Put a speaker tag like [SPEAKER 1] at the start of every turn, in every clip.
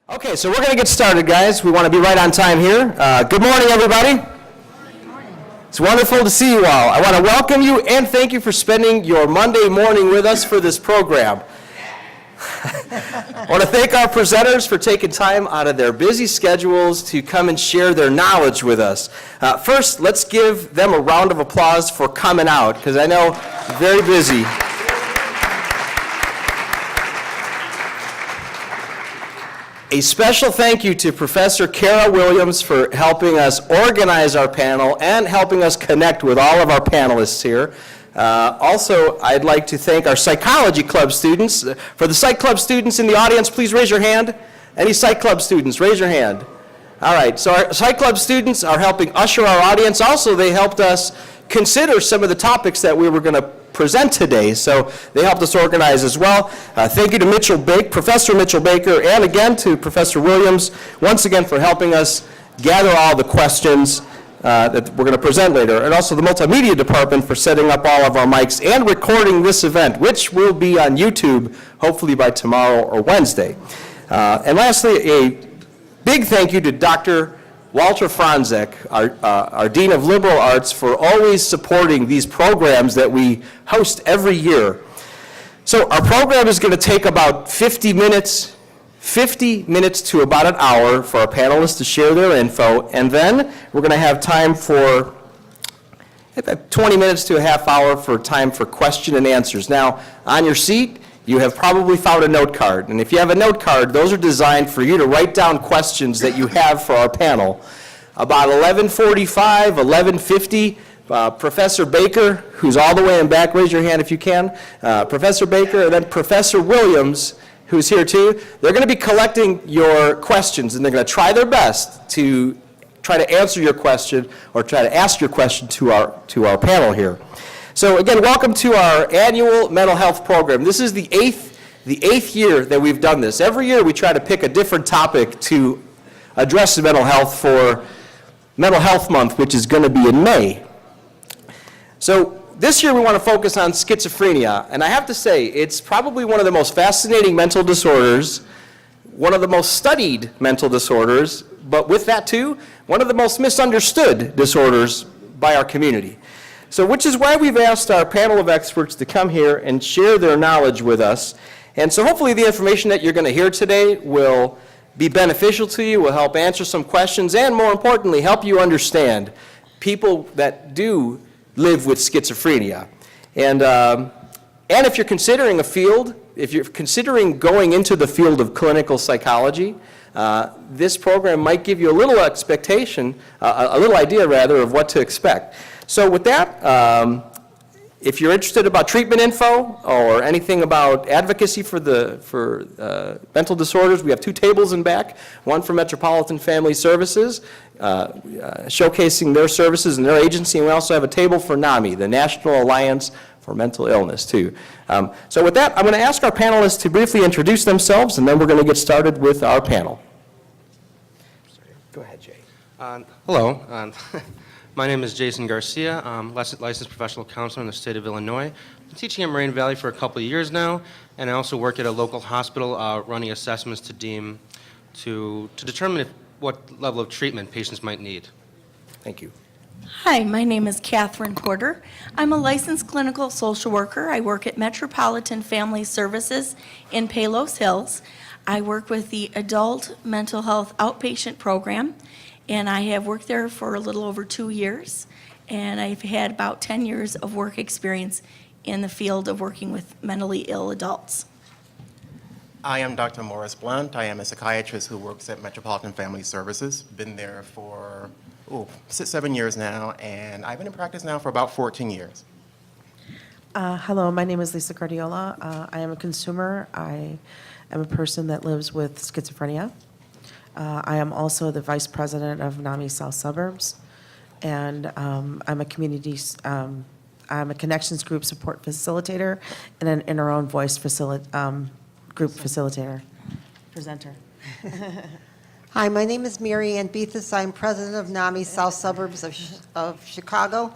[SPEAKER 1] Okay, so we're going to get started, guys. We want to be right on time here. Good morning, everybody. Good morning. It's wonderful to see you all. I want to welcome you and thank you for spending your Monday morning with us for this program. I want to thank our presenters for taking time out of their busy schedules to come and share their knowledge with us. First, let's give them a round of applause for coming out, because I know very busy. A special thank you to Professor Kara Williams for helping us organize our panel and helping us connect with all of our panelists here. Also, I'd like to thank our Psychology Club students. For the Psych Club students in the audience, please raise your hand. Any Psych Club students, raise your hand. All right, so our Psych Club students are helping usher our audience. Also, they helped us consider some of the topics that we were going to present today, so they helped us organize as well. Thank you to Professor Mitchell Baker, and again to Professor Williams, once again for helping us gather all the questions that we're going to present later, and also the multimedia department for setting up all of our mics and recording this event, which will be on YouTube hopefully by tomorrow or Wednesday. And lastly, a big thank you to Dr. Walter Franzek, our Dean of Liberal Arts, for always supporting these programs that we host every year. So our program is going to take about 50 minutes to about an hour for our panelists to share their info, and then we're going to have time for 20 minutes to a half hour for time for question and answers. Now, on your seat, you have probably found a note card, and if you have a note card, those are designed for you to write down questions that you have for our panel. About 11:45, 11:50, Professor Baker, who's all the way in back, raise your hand if you can, Professor Baker, and then Professor Williams, who's here too, they're going to be collecting your questions, and they're going to try their best to try to answer your question or try to ask your question to our panel here. So again, welcome to our annual mental health program. This is the eighth year that we've done this. Every year we try to pick a different topic to address mental health for Mental Health Month, which is going to be in May. So this year we want to focus on schizophrenia, and I have to say it's probably one of the most fascinating mental disorders, one of the most studied mental disorders, but with that too, one of the most misunderstood disorders by our community. So which is why we've asked our panel of experts to come here and share their knowledge with us. And so hopefully the information that you're going to hear today will be beneficial to you, will help answer some questions, and more importantly, help you understand people that do live with schizophrenia. And if you're considering a field, if you're considering going into the field of clinical psychology, this program might give you a little expectation, a little idea rather, of what to expect. So with that, if you're interested about treatment info or anything about advocacy for mental disorders, we have two tables in back, one for Metropolitan Family Services, showcasing their services and their agency, and we also have a table for NAMI, the National Alliance for Mental Illness, too. So with that, I'm going to ask our panelists to briefly introduce themselves, and then we're going to get started with our panel. Go ahead, Jay.
[SPEAKER 2] Hello. My name is Jason Garcia. I'm licensed professional counselor in the state of Illinois. I've been teaching at Moraine Valley for a couple of years now, and I also work at a local hospital running assessments to determine what level of treatment patients might need.
[SPEAKER 1] Thank you.
[SPEAKER 3] Hi, my name is Catherine Porter. I'm a licensed clinical social worker. I work at Metropolitan Family Services in Palos Hills. I work with the Adult Mental Health Outpatient Program, and I have worked there for a little over 2 years, and I've had about 10 years of work experience in the field of working with mentally ill adults.
[SPEAKER 4] I am Dr. Morris Blunt. I am a psychiatrist who works at Metropolitan Family Services. Been there for 7 years now, and I've been in practice now for about 14 years.
[SPEAKER 5] Hello, my name is Lisa Cardiola. I am a consumer. I am a person that lives with schizophrenia. I am also the vice president of NAMI South Suburbs, and I'm a I'm a connections group support facilitator and an In Our Own Voice group facilitator, presenter.
[SPEAKER 6] Hi, my name is Mary Ann Beathis. I'm president of NAMI South Suburbs of Chicago.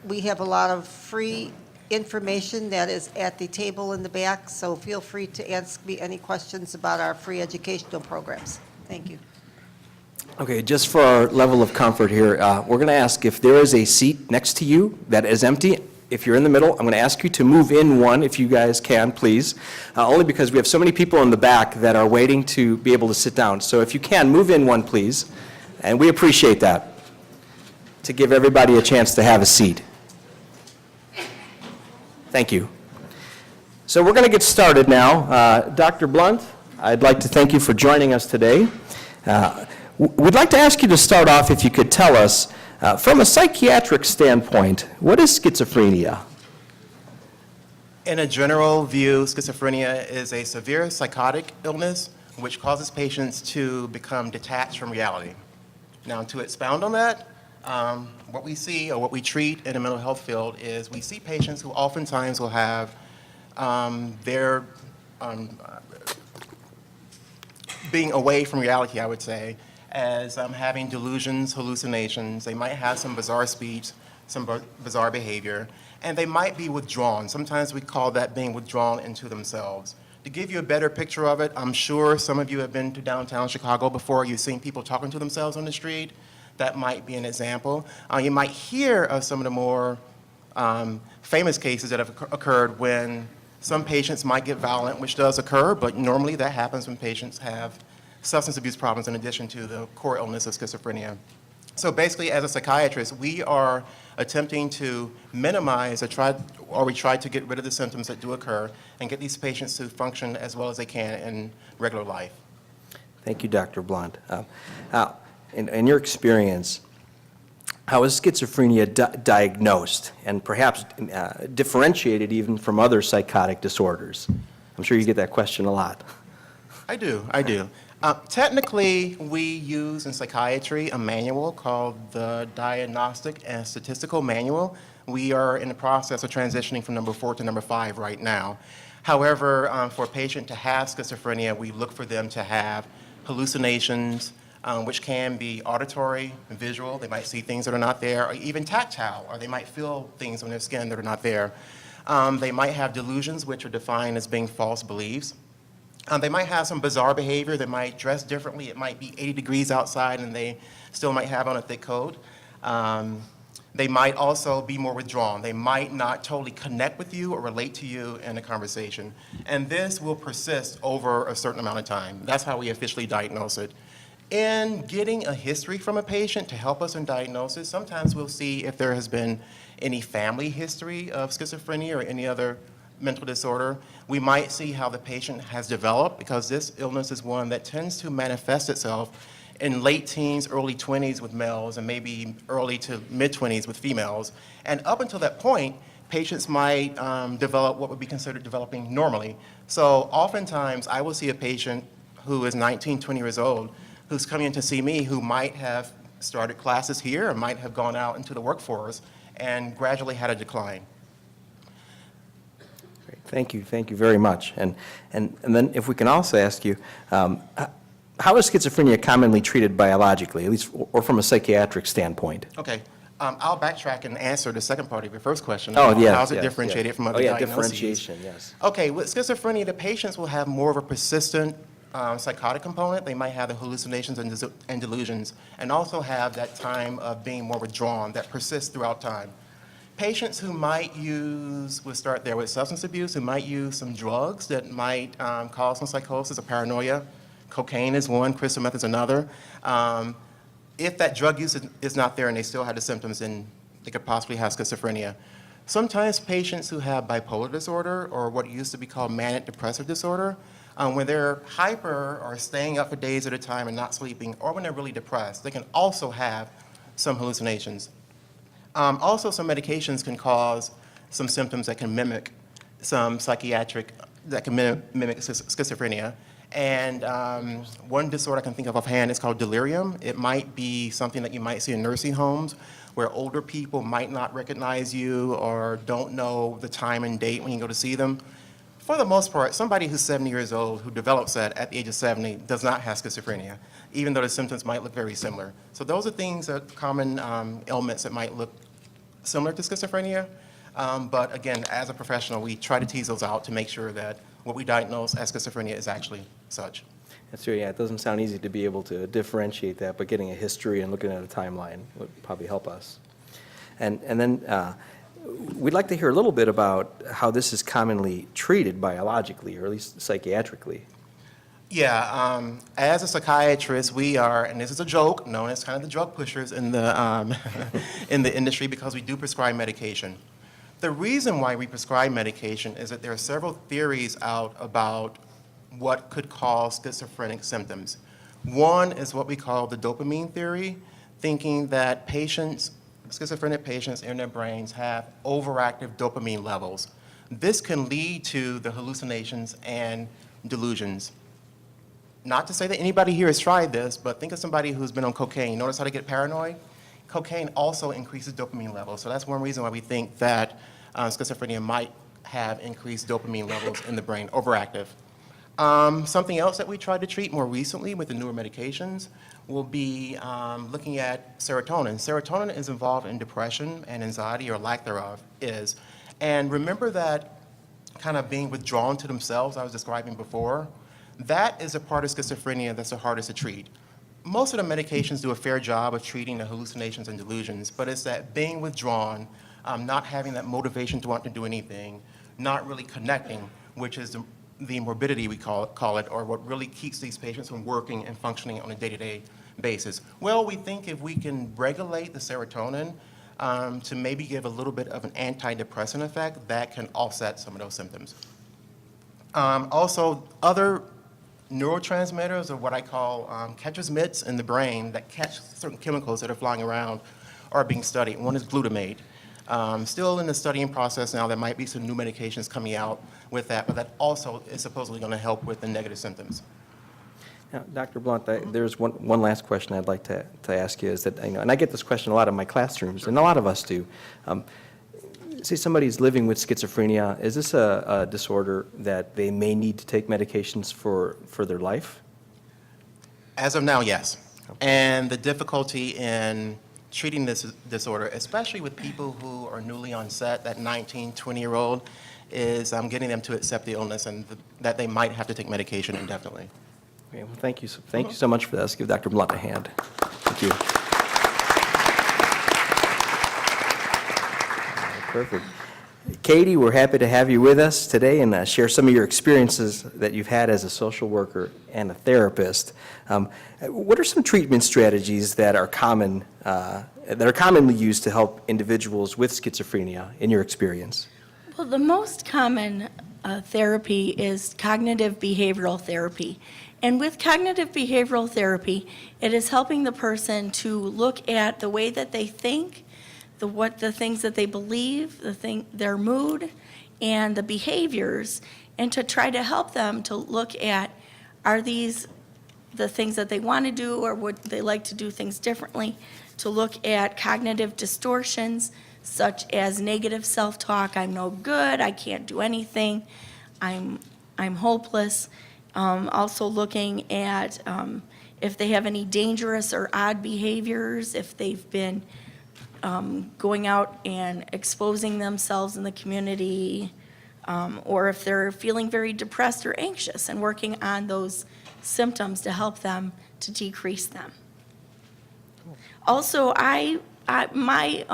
[SPEAKER 6] We have a lot of free information that is at the table in the back, so feel free to ask me any questions about our free educational programs. Thank you.
[SPEAKER 1] Okay, just for our level of comfort here, we're going to ask if there is a seat next to you that is empty. If you're in the middle, I'm going to ask you to move in one, if you guys can, please. Only because we have so many people in the back that are waiting to be able to sit down. So if you can, move in one, please. And we appreciate that, to give everybody a chance to have a seat. Thank you. So we're going to get started now. Dr. Blunt, I'd like to thank you for joining us today. We'd like to ask you to start off, if you could tell us, from a psychiatric standpoint, what is schizophrenia?
[SPEAKER 4] In a general view, schizophrenia is a severe psychotic illness which causes patients to become detached from reality. Now, to expound on that, what we see or what we treat in the mental health field is we see patients who oftentimes will have their being away from reality, I would say, as having delusions, hallucinations. They might have some bizarre speech, some bizarre behavior, and they might be withdrawn. Sometimes we call that being withdrawn into themselves. To give you a better picture of it, I'm sure some of you have been to downtown Chicago before. You've seen people talking to themselves on the street. That might be an example. You might hear of some of the more famous cases that have occurred when some patients might get violent, which does occur, but normally that happens when patients have substance abuse problems in addition to the core illness of schizophrenia. So basically, as a psychiatrist, we are attempting to minimize we try to get rid of the symptoms that do occur and get these patients to function as well as they can in regular life.
[SPEAKER 1] Thank you, Dr. Blunt. In your experience, how is schizophrenia diagnosed and perhaps differentiated even from other psychotic disorders? I'm sure you get that question a lot.
[SPEAKER 4] I do. Technically, we use in psychiatry a manual called the Diagnostic and Statistical Manual. We are in the process of transitioning from number 4 to number 5 right now. However, for a patient to have schizophrenia, we look for them to have hallucinations, which can be auditory, visual. They might see things that are not there, or even tactile, or they might feel things on their skin that are not there. They might have delusions, which are defined as being false beliefs. They might have some bizarre behavior. They might dress differently. It might be 80 degrees outside and they still might have on a thick coat. They might also be more withdrawn. They might not totally connect with you or relate to you in a conversation. And this will persist over a certain amount of time. That's how we officially diagnose it. In getting a history from a patient to help us in diagnosis, sometimes we'll see if there has been any family history of schizophrenia or any other mental disorder. We might see how the patient has developed, because this illness is one that tends to manifest itself in late teens, early 20s with males, and maybe early to mid-20s with females. And up until that point, patients might develop what would be considered developing normally. So oftentimes, I will see a patient who is 19, 20 years old, who's coming in to see me, who might have started classes here or might have gone out into the workforce and gradually had a decline.
[SPEAKER 1] Thank you very much. And then if we can also ask you, how is schizophrenia commonly treated biologically, at least, or from a psychiatric standpoint?
[SPEAKER 4] Okay. I'll backtrack and answer the second part of your first question.
[SPEAKER 1] Oh, yeah.
[SPEAKER 4] How's it differentiated from other diagnoses?
[SPEAKER 1] Differentiation, yes.
[SPEAKER 4] Okay, with schizophrenia, the patients will have more of a persistent psychotic component. They might have the hallucinations and delusions, and also have that time of being more withdrawn that persists throughout time. Patients who might use, we'll start there with substance abuse, who might use some drugs that might cause some psychosis or paranoia. Cocaine is one, crystal meth is another. If that drug use is not there and they still have the symptoms, then they could possibly have schizophrenia. Sometimes patients who have bipolar disorder, or what used to be called manic depressive disorder, when they're hyper or staying up for days at a time and not sleeping, or when they're really depressed, they can also have some hallucinations. Also, some medications can cause some symptoms that can mimic some psychiatric, that can mimic schizophrenia. And one disorder I can think of offhand is called delirium. It might be something that you might see in nursing homes, where older people might not recognize you or don't know the time and date when you go to see them. For the most part, somebody who's 70 years old who develops that at the age of 70 does not have schizophrenia, even though the symptoms might look very similar. So those are things that common ailments that might look similar to schizophrenia. But again, as a professional, we try to tease those out to make sure that what we diagnose as schizophrenia is actually such.
[SPEAKER 1] That's true, yeah, it doesn't sound easy to be able to differentiate that, but getting a history and looking at a timeline would probably help us. And then we'd like to hear a little bit about how this is commonly treated biologically, or at least psychiatrically.
[SPEAKER 4] Yeah, as a psychiatrist, we are, and this is a joke, known as kind of the drug pushers in the, in the industry because we do prescribe medication. The reason why we prescribe medication is that there are several theories out about what could cause schizophrenic symptoms. One is what we call the dopamine theory, thinking that patients, schizophrenic patients in their brains have overactive dopamine levels. This can lead to the hallucinations and delusions. Not to say that anybody here has tried this, but think of somebody who's been on cocaine. Notice how they get paranoid? Cocaine also increases dopamine levels, so that's one reason why we think that schizophrenia might have increased dopamine levels in the brain, overactive. Something else that we tried to treat more recently with the newer medications will be looking at serotonin. Serotonin is involved in depression and anxiety, or lack thereof is. And remember that kind of being withdrawn to themselves I was describing before? That is a part of schizophrenia that's the hardest to treat. Most of the medications do a fair job of treating the hallucinations and delusions, but it's that being withdrawn, not having that motivation to want to do anything, not really connecting, which is the morbidity we call it, or what really keeps these patients from working and functioning on a day-to-day basis. Well, we think if we can regulate the serotonin to maybe give a little bit of an antidepressant effect, that can offset some of those symptoms. Also, other neurotransmitters, or what I call catcher's mitts in the brain that catch certain chemicals that are flying around, are being studied. One is glutamate. Still in the studying process now. There might be some new medications coming out with that, but that also is supposedly going to help with the negative symptoms.
[SPEAKER 1] Now, Dr. Blunt, there's one last question I'd like to ask you is that, and I get this question a lot in my classrooms, and a lot of us do. Say somebody's living with schizophrenia, is this a disorder that they may need to take medications for their life?
[SPEAKER 4] As of now, yes. And the difficulty in treating this disorder, especially with people who are newly onset, that 19, 20-year-old, is getting them to accept the illness and that they might have to take medication indefinitely.
[SPEAKER 1] Okay, well, thank you so much for that. Let's give Dr. Blunt a hand. Thank you. Perfect. Katie, we're happy to have you with us today and share some of your experiences that you've had as a social worker and a therapist. What are some treatment strategies that are commonly used to help individuals with schizophrenia in your experience?
[SPEAKER 3] Well, the most common therapy is cognitive behavioral therapy. And with cognitive behavioral therapy, it is helping the person to look at the way that they think, the things that they believe, their mood, and the behaviors, and to try to help them to look at, are these the things that they want to do, or would they like to do things differently? To look at cognitive distortions, such as negative self-talk, I'm no good, I can't do anything, I'm hopeless. Also looking at if they have any dangerous or odd behaviors, if they've been going out and exposing themselves in the community, or if they're feeling very depressed or anxious, and working on those symptoms to help them to decrease them. Also, my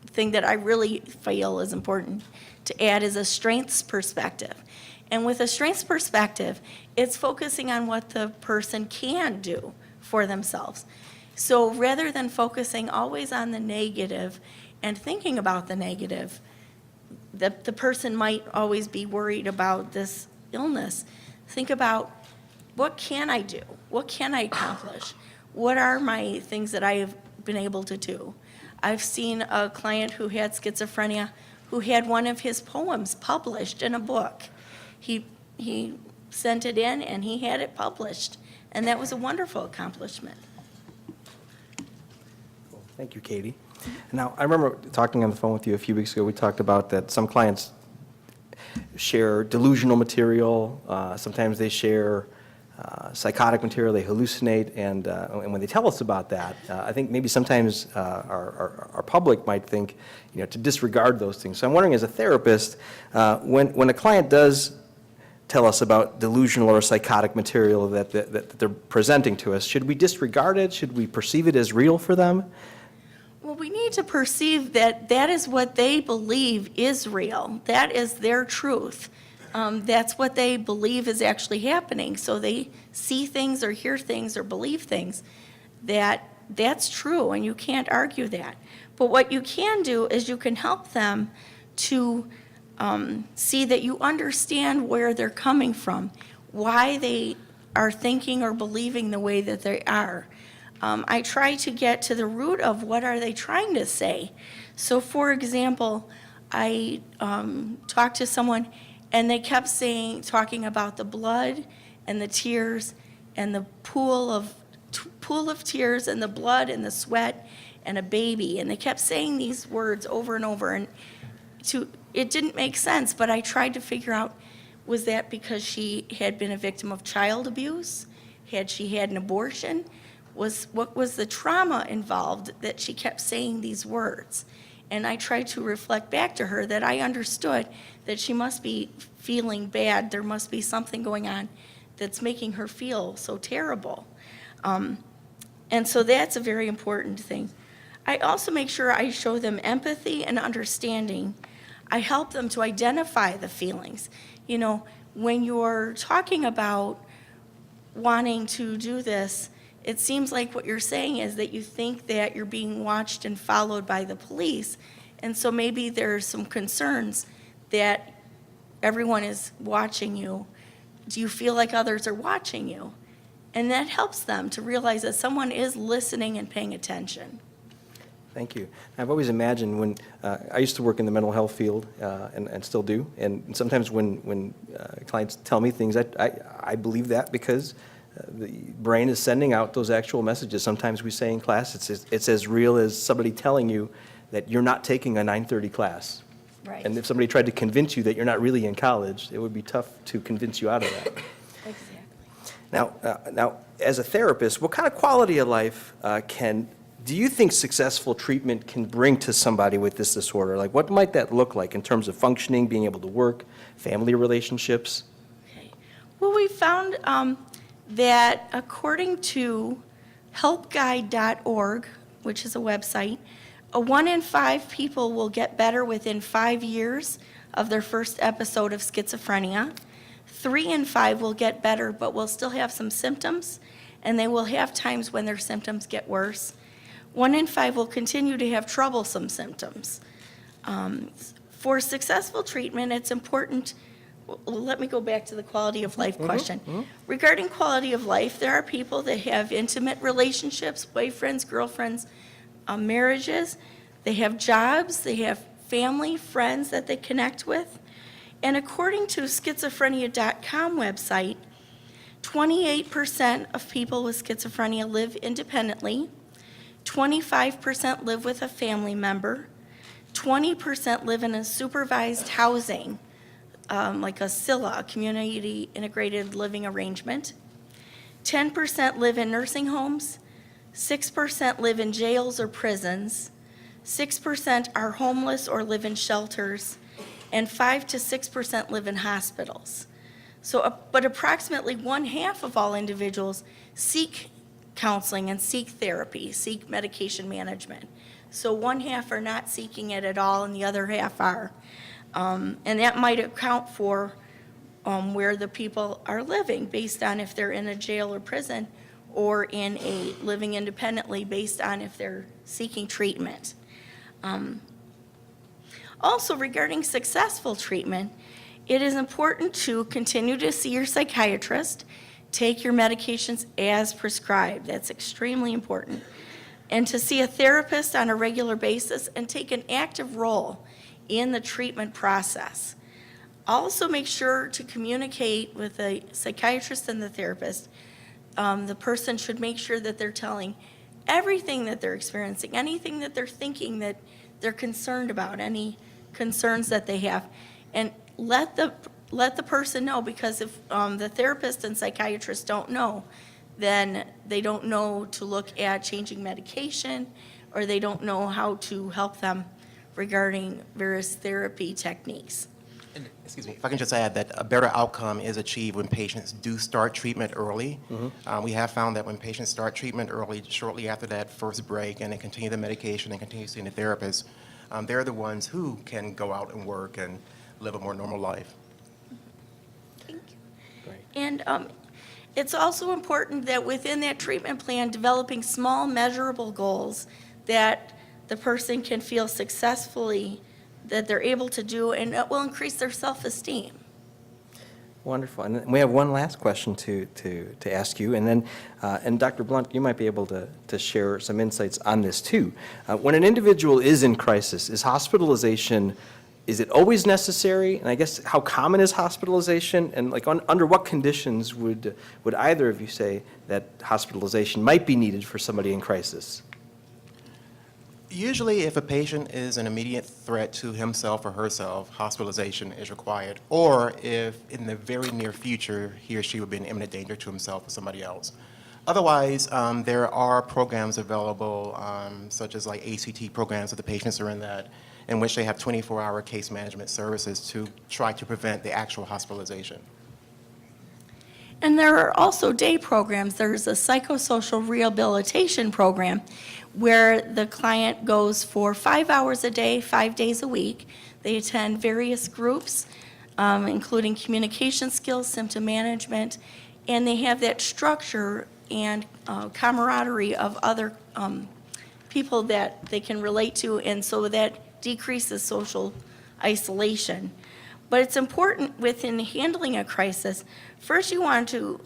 [SPEAKER 3] thing that I really feel is important to add is a strengths perspective. And with a strengths perspective, it's focusing on what the person can do for themselves. So rather than focusing always on the negative and thinking about the negative, the person might always be worried about this illness. Think about, what can I do? What can I accomplish? What are my things that I have been able to do? I've seen a client who had schizophrenia who had one of his poems published in a book. He sent it in and he had it published, and that was a wonderful accomplishment.
[SPEAKER 1] Thank you, Katie. Now, I remember talking on the phone with you a few weeks ago. We talked about that some clients share delusional material. Sometimes they share psychotic material, they hallucinate, and when they tell us about that, I think maybe sometimes our public might think, to disregard those things. So I'm wondering, as a therapist, when a client does tell us about delusional or psychotic material that they're presenting to us, should we disregard it? Should we perceive it as real for them?
[SPEAKER 3] Well, we need to perceive that that is what they believe is real. That is their truth. That's what they believe is actually happening. So they see things or hear things or believe things that's true, and you can't argue that. But what you can do is you can help them to see that you understand where they're coming from, why they are thinking or believing the way that they are. I try to get to the root of what are they trying to say. So for example, I talked to someone and they kept talking about the blood and the tears and the pool of tears and the blood and the sweat and a baby. And they kept saying these words over and over. And it didn't make sense, but I tried to figure out, was that because she had been a victim of child abuse? Had she had an abortion? What was the trauma involved that she kept saying these words? And I tried to reflect back to her that I understood that she must be feeling bad. There must be something going on that's making her feel so terrible. And so that's a very important thing. I also make sure I show them empathy and understanding. I help them to identify the feelings. When you're talking about wanting to do this, it seems like what you're saying is that you think that you're being watched and followed by the police. And so maybe there's some concerns that everyone is watching you. Do you feel like others are watching you? And that helps them to realize that someone is listening and paying attention.
[SPEAKER 1] Thank you. I've always imagined when, I used to work in the mental health field, and still do, and sometimes when clients tell me things, I believe that because the brain is sending out those actual messages. Sometimes we say in class, it's as real as somebody telling you that you're not taking a 9:30 class.
[SPEAKER 3] Right.
[SPEAKER 1] And if somebody tried to convince you that you're not really in college, it would be tough to convince you out of that.
[SPEAKER 3] Exactly.
[SPEAKER 1] Now, as a therapist, what kind of quality of life do you think successful treatment can bring to somebody with this disorder? Like, what might that look like in terms of functioning, being able to work, family relationships?
[SPEAKER 3] Okay. Well, we found that according to helpguide.org, which is a website, 1 in 5 people will get better within 5 years of their first episode of schizophrenia. 3 in 5 will get better, but will still have some symptoms, and they will have times when their symptoms get worse. 1 in 5 will continue to have troublesome symptoms. For successful treatment, it's important. Let me go back to the quality of life question. Regarding quality of life, there are people that have intimate relationships, boyfriends, girlfriends, marriages. They have jobs, they have family, friends that they connect with. And according to schizophrenia.com website, 28% of people with schizophrenia live independently, 25% live with a family member, 20% live in a supervised housing, like a CILA, a community integrated living arrangement. 10% live in nursing homes, 6% live in jails or prisons, 6% are homeless or live in shelters, and 5 to 6% live in hospitals. But approximately 1/2 of all individuals seek counseling and seek therapy, seek medication management. So 1/2 are not seeking it at all, and the other half are. And that might account for where the people are living, based on if they're in a jail or prison, or in a living independently, based on if they're seeking treatment. Also, regarding successful treatment, it is important to continue to see your psychiatrist, take your medications as prescribed. That's extremely important. And to see a therapist on a regular basis and take an active role in the treatment process. Also, make sure to communicate with the psychiatrist and the therapist. The person should make sure that they're telling everything that they're experiencing, anything that they're thinking that they're concerned about, any concerns that they have, and let the let the person know, because if the therapist and psychiatrist don't know, then they don't know to look at changing medication, or they don't know how to help them regarding various therapy techniques.
[SPEAKER 4] Excuse me, if I can just add that a better outcome is achieved when patients do start treatment early. We have found that when patients start treatment early, shortly after that first break, and then continue the medication and continue seeing the therapist, they're the ones who can go out and work and live a more normal life.
[SPEAKER 3] Thank you. And it's also important that within that treatment plan, developing small measurable goals that the person can feel successfully that they're able to do, and it will increase their self-esteem.
[SPEAKER 1] Wonderful. And we have one last question to ask you, and then, and Dr. Blunt, you might be able to share some insights on this too. When an individual is in crisis, is hospitalization, is it always necessary? And I guess, how common is hospitalization? And like, under what conditions would either of you say that hospitalization might be needed for somebody in crisis?
[SPEAKER 4] Usually, if a patient is an immediate threat to himself or herself, hospitalization is required, or if in the very near future, he or she would be in imminent danger to himself or somebody else. Otherwise, there are programs available, such as like ACT programs that the patients are in which they have 24-hour case management services to try to prevent the actual hospitalization.
[SPEAKER 3] And there are also day programs. There's a psychosocial rehabilitation program where the client goes for 5 hours a day, 5 days a week. They attend various groups, including communication skills, symptom management, and they have that structure and camaraderie of other people that they can relate to, and so that decreases social isolation. But it's important within handling a crisis, first you want to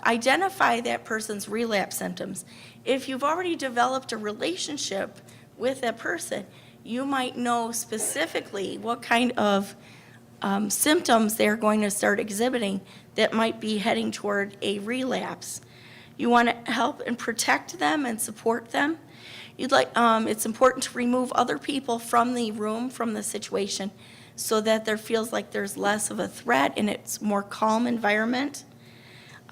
[SPEAKER 3] identify that person's relapse symptoms. If you've already developed a relationship with that person, you might know specifically what kind of symptoms they're going to start exhibiting that might be heading toward a relapse. You want to help and protect them and support them. It's important to remove other people from the room, from the situation, so that there feels like there's less of a threat and it's more calm environment.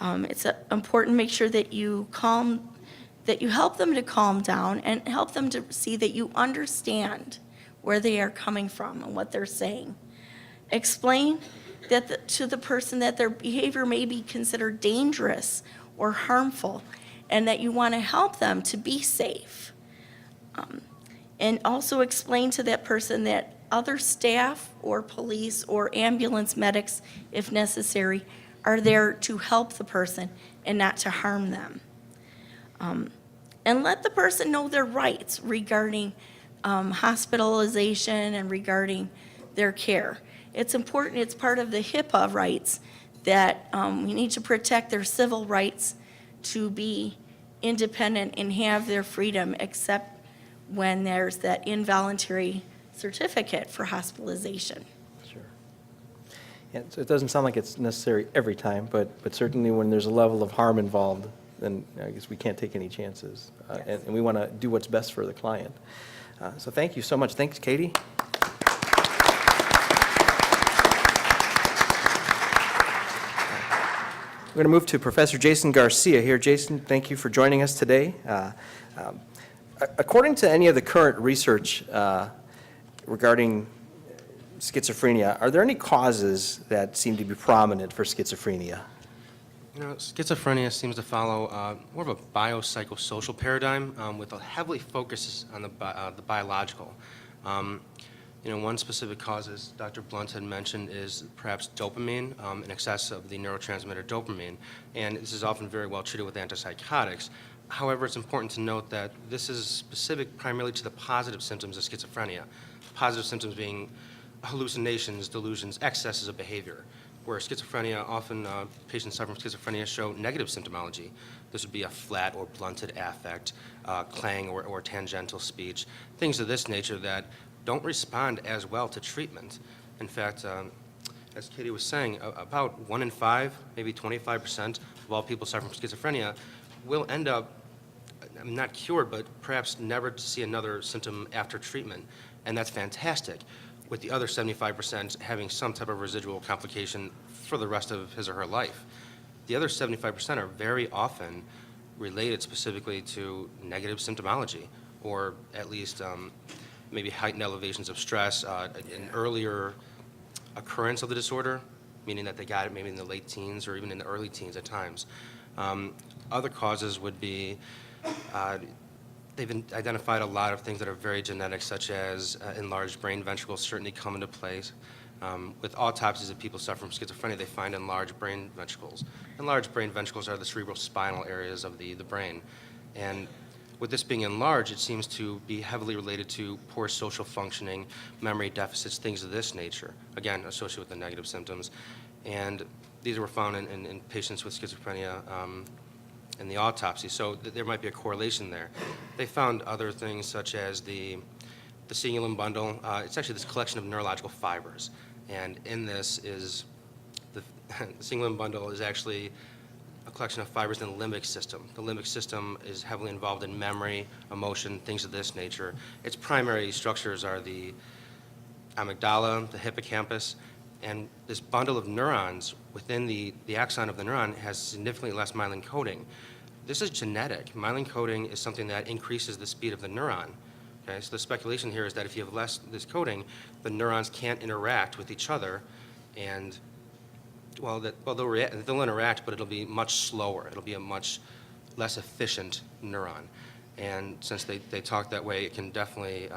[SPEAKER 3] It's important to make sure that you help them to calm down and help them to see that you understand where they are coming from and what they're saying. Explain to the person that their behavior may be considered dangerous or harmful, and that you want to help them to be safe. And also explain to that person that other staff or police or ambulance medics, if necessary, are there to help the person and not to harm them. And let the person know their rights regarding hospitalization and regarding their care. It's important, it's part of the HIPAA rights that we need to protect their civil rights to be independent and have their freedom, except when there's that involuntary certificate for hospitalization.
[SPEAKER 1] Sure. Yeah, so it doesn't sound like it's necessary every time, but certainly when there's a level of harm involved, then I guess we can't take any chances.
[SPEAKER 3] Yes.
[SPEAKER 1] And we want to do what's best for the client. So thank you so much. Thanks, Katie. We're going to move to Professor Jason Garcia here. Jason, thank you for joining us today. According to any of the current research regarding schizophrenia, are there any causes that seem to be prominent for schizophrenia?
[SPEAKER 2] You know, schizophrenia seems to follow more of a biopsychosocial paradigm with a heavily focus on the biological. You know, one specific cause, as Dr. Blunt had mentioned, is perhaps dopamine, in excess of the neurotransmitter dopamine, and this is often very well treated with antipsychotics. However, it's important to note that this is specific primarily to the positive symptoms of schizophrenia, positive symptoms being hallucinations, delusions, excesses of behavior, where schizophrenia, often patients suffering from schizophrenia show negative symptomology. This would be a flat or blunted affect, clang or tangential speech, things of this nature that don't respond as well to treatment. In fact, as Katie was saying, about 1 in 5, maybe 25% of all people suffering from schizophrenia will end up not cured, but perhaps never to see another symptom after treatment, and that's fantastic. with the other 75% having some type of residual complication for the rest of his or her life. The other 75% are very often related specifically to negative symptomology, or at least maybe heightened elevations of stress, an earlier occurrence of the disorder, meaning that they got it maybe in the late teens or even in the early teens at times. Other causes would be, they've identified a lot of things that are very genetic, such as enlarged brain ventricles certainly come into place. With autopsies of people suffering from schizophrenia, they find enlarged brain ventricles. Enlarged brain ventricles are the cerebrospinal areas of the brain. And with this being enlarged, it seems to be heavily related to poor social functioning, memory deficits, things of this nature, again, associated with the negative symptoms. And these were found in patients with schizophrenia in the autopsy, so there might be a correlation there. They found other things such as the cingulin bundle. It's actually this collection of neurological fibers, and in this is the cingulin bundle is actually a collection of fibers in the limbic system. The limbic system is heavily involved in memory, emotion, things of this nature. Its primary structures are the amygdala, the hippocampus, and this bundle of neurons within the axon of the neuron has significantly less myelin coating. This is genetic. Myelin coating is something that increases the speed of the neuron. Okay, so the speculation here is that if you have less this coating, the neurons can't interact with each other, and they'll interact, but it'll be much slower. It'll be a much less efficient neuron. And since they talk that way, it can definitely,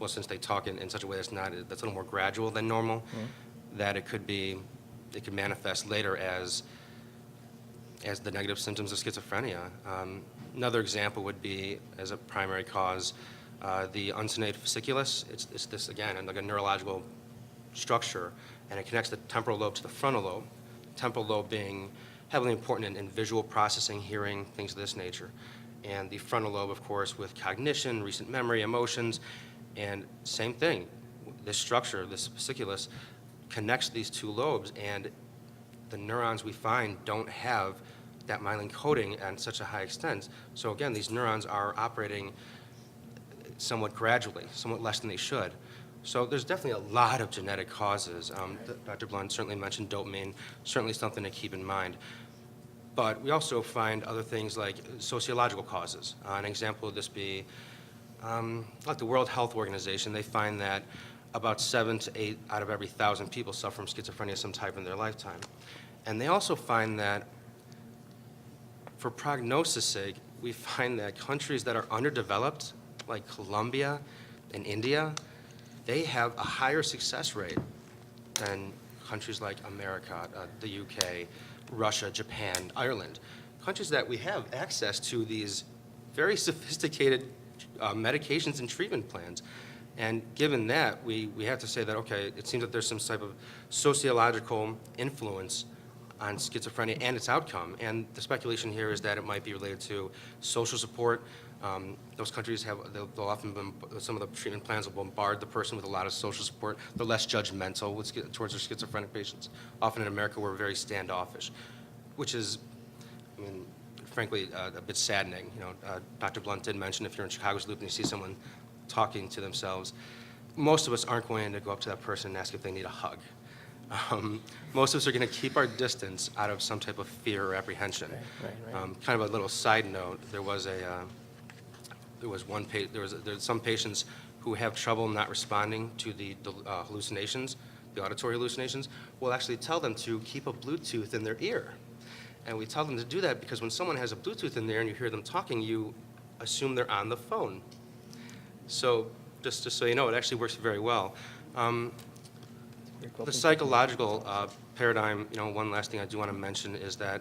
[SPEAKER 2] since they talk in such a way that's a little more gradual than normal, that it could manifest later as the negative symptoms of schizophrenia. Another example would be, as a primary cause, the uncinate fasciculus. It's this, again, like a neurological structure, and it connects the temporal lobe to the frontal lobe. Temporal lobe being heavily important in visual processing, hearing, things of this nature. And the frontal lobe, of course, with cognition, recent memory, emotions, and same thing. This structure, this fasciculus, connects these two lobes, and the neurons we find don't have that myelin coating at such a high extent. So again, these neurons are operating somewhat gradually, somewhat less than they should. So there's definitely a lot of genetic causes. Dr. Blunt certainly mentioned dopamine, certainly something to keep in mind. But we also find other things like sociological causes. An example would this be, like the World Health Organization, they find that about 7 to 8 out of every 1,000 people suffer from schizophrenia some type in their lifetime. And they also find that for prognosis sake, we find that countries that are underdeveloped, like Colombia and India, they have a higher success rate than countries like America, the UK, Russia, Japan, Ireland. Countries that we have access to these very sophisticated medications and treatment plans. And given that, we have to say that, okay, it seems that there's some type of sociological influence on schizophrenia and its outcome. And the speculation here is that it might be related to social support. Those countries they'll often, some of the treatment plans will bombard the person with a lot of social support. They're less judgmental towards their schizophrenic patients. Often in America, we're very standoffish, which is, I mean, frankly, a bit saddening. You know, Dr. Blunt did mention if you're in Chicago's Loop and you see someone talking to themselves, most of us aren't going to go up to that person and ask if they need a hug. Most of us are going to keep our distance out of some type of fear or apprehension. Right. Kind of a little side note: there's some patients who have trouble not responding to the hallucinations, the auditory hallucinations. We'll actually tell them to keep a Bluetooth in their ear, and we tell them to do that because when someone has a Bluetooth in there and you hear them talking, you assume they're on the phone. So just so you know, it actually works very well. The psychological paradigm, you know, one last thing I do want to mention is that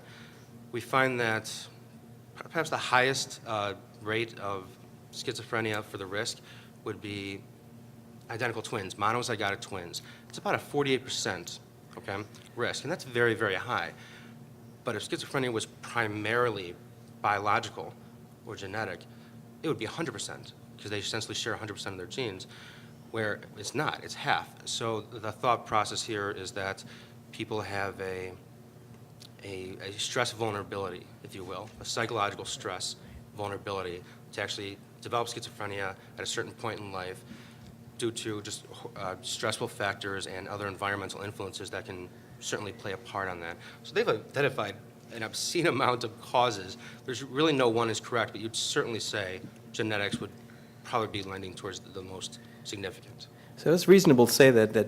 [SPEAKER 2] we find that perhaps the highest rate of schizophrenia for the risk would be identical twins, monozygotic twins. It's about a 48%, okay, risk, and that's very, very high. But if schizophrenia was primarily biological or genetic, it would be 100%, because they essentially share 100% of their genes, where it's not, it's half. So the thought process here is that people have a stress vulnerability, if you will, a psychological stress vulnerability to actually develop schizophrenia at a certain point in life. due to just stressful factors and other environmental influences that can certainly play a part on that. So they've identified an obscene amount of causes. There's really no one is correct, but you'd certainly say genetics would probably be lending towards the most significant.
[SPEAKER 1] So it's reasonable to say that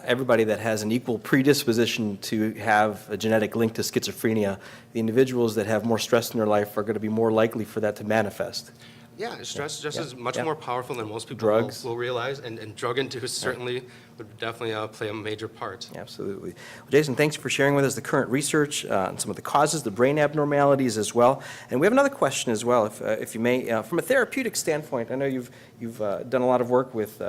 [SPEAKER 1] everybody that has an equal predisposition to have a genetic link to schizophrenia, the individuals that have more stress in their life are going to be more likely for that to manifest.
[SPEAKER 2] Yeah, stress just
[SPEAKER 1] Yeah.
[SPEAKER 2] is much
[SPEAKER 1] Yeah.
[SPEAKER 2] more powerful than most people
[SPEAKER 1] Drugs.
[SPEAKER 2] will realize, and drug induced certainly would definitely play a major part.
[SPEAKER 1] Absolutely. Well, Jason, thanks for sharing with us the current research on some of the causes, the brain abnormalities as well. And we have another question as well, if you may. From a therapeutic standpoint, I know you've done a lot of work with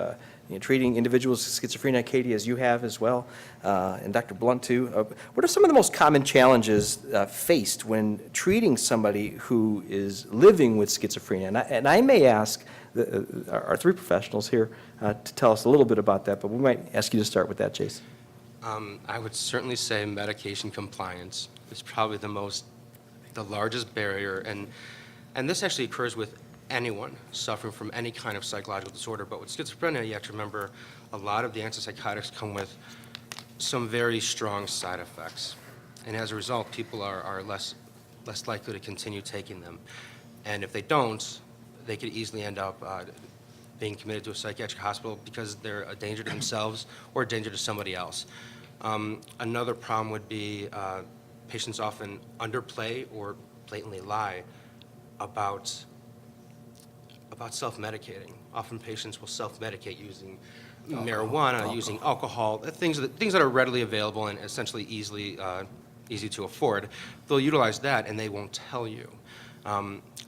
[SPEAKER 1] treating individuals with schizophrenia, Katie, as you have as well, and Dr. Blunt too. What are some of the most common challenges faced when treating somebody who is living with schizophrenia? And I may ask our three professionals here to tell us a little bit about that, but we might ask you to start with that, Jason.
[SPEAKER 2] I would certainly say medication compliance is probably the largest barrier, and this actually occurs with anyone suffering from any kind of psychological disorder. But with schizophrenia, you have to remember a lot of the antipsychotics come with some very strong side effects, and as a result, people are less likely to continue taking them. And if they don't, they could easily end up being committed to a psychiatric hospital because they're a danger to themselves or a danger to somebody else. Another problem would be patients often underplay or blatantly lie about self-medicating. Often patients will self-medicate using marijuana, using alcohol, things that are readily available and essentially easy to afford. They'll utilize that and they won't tell you.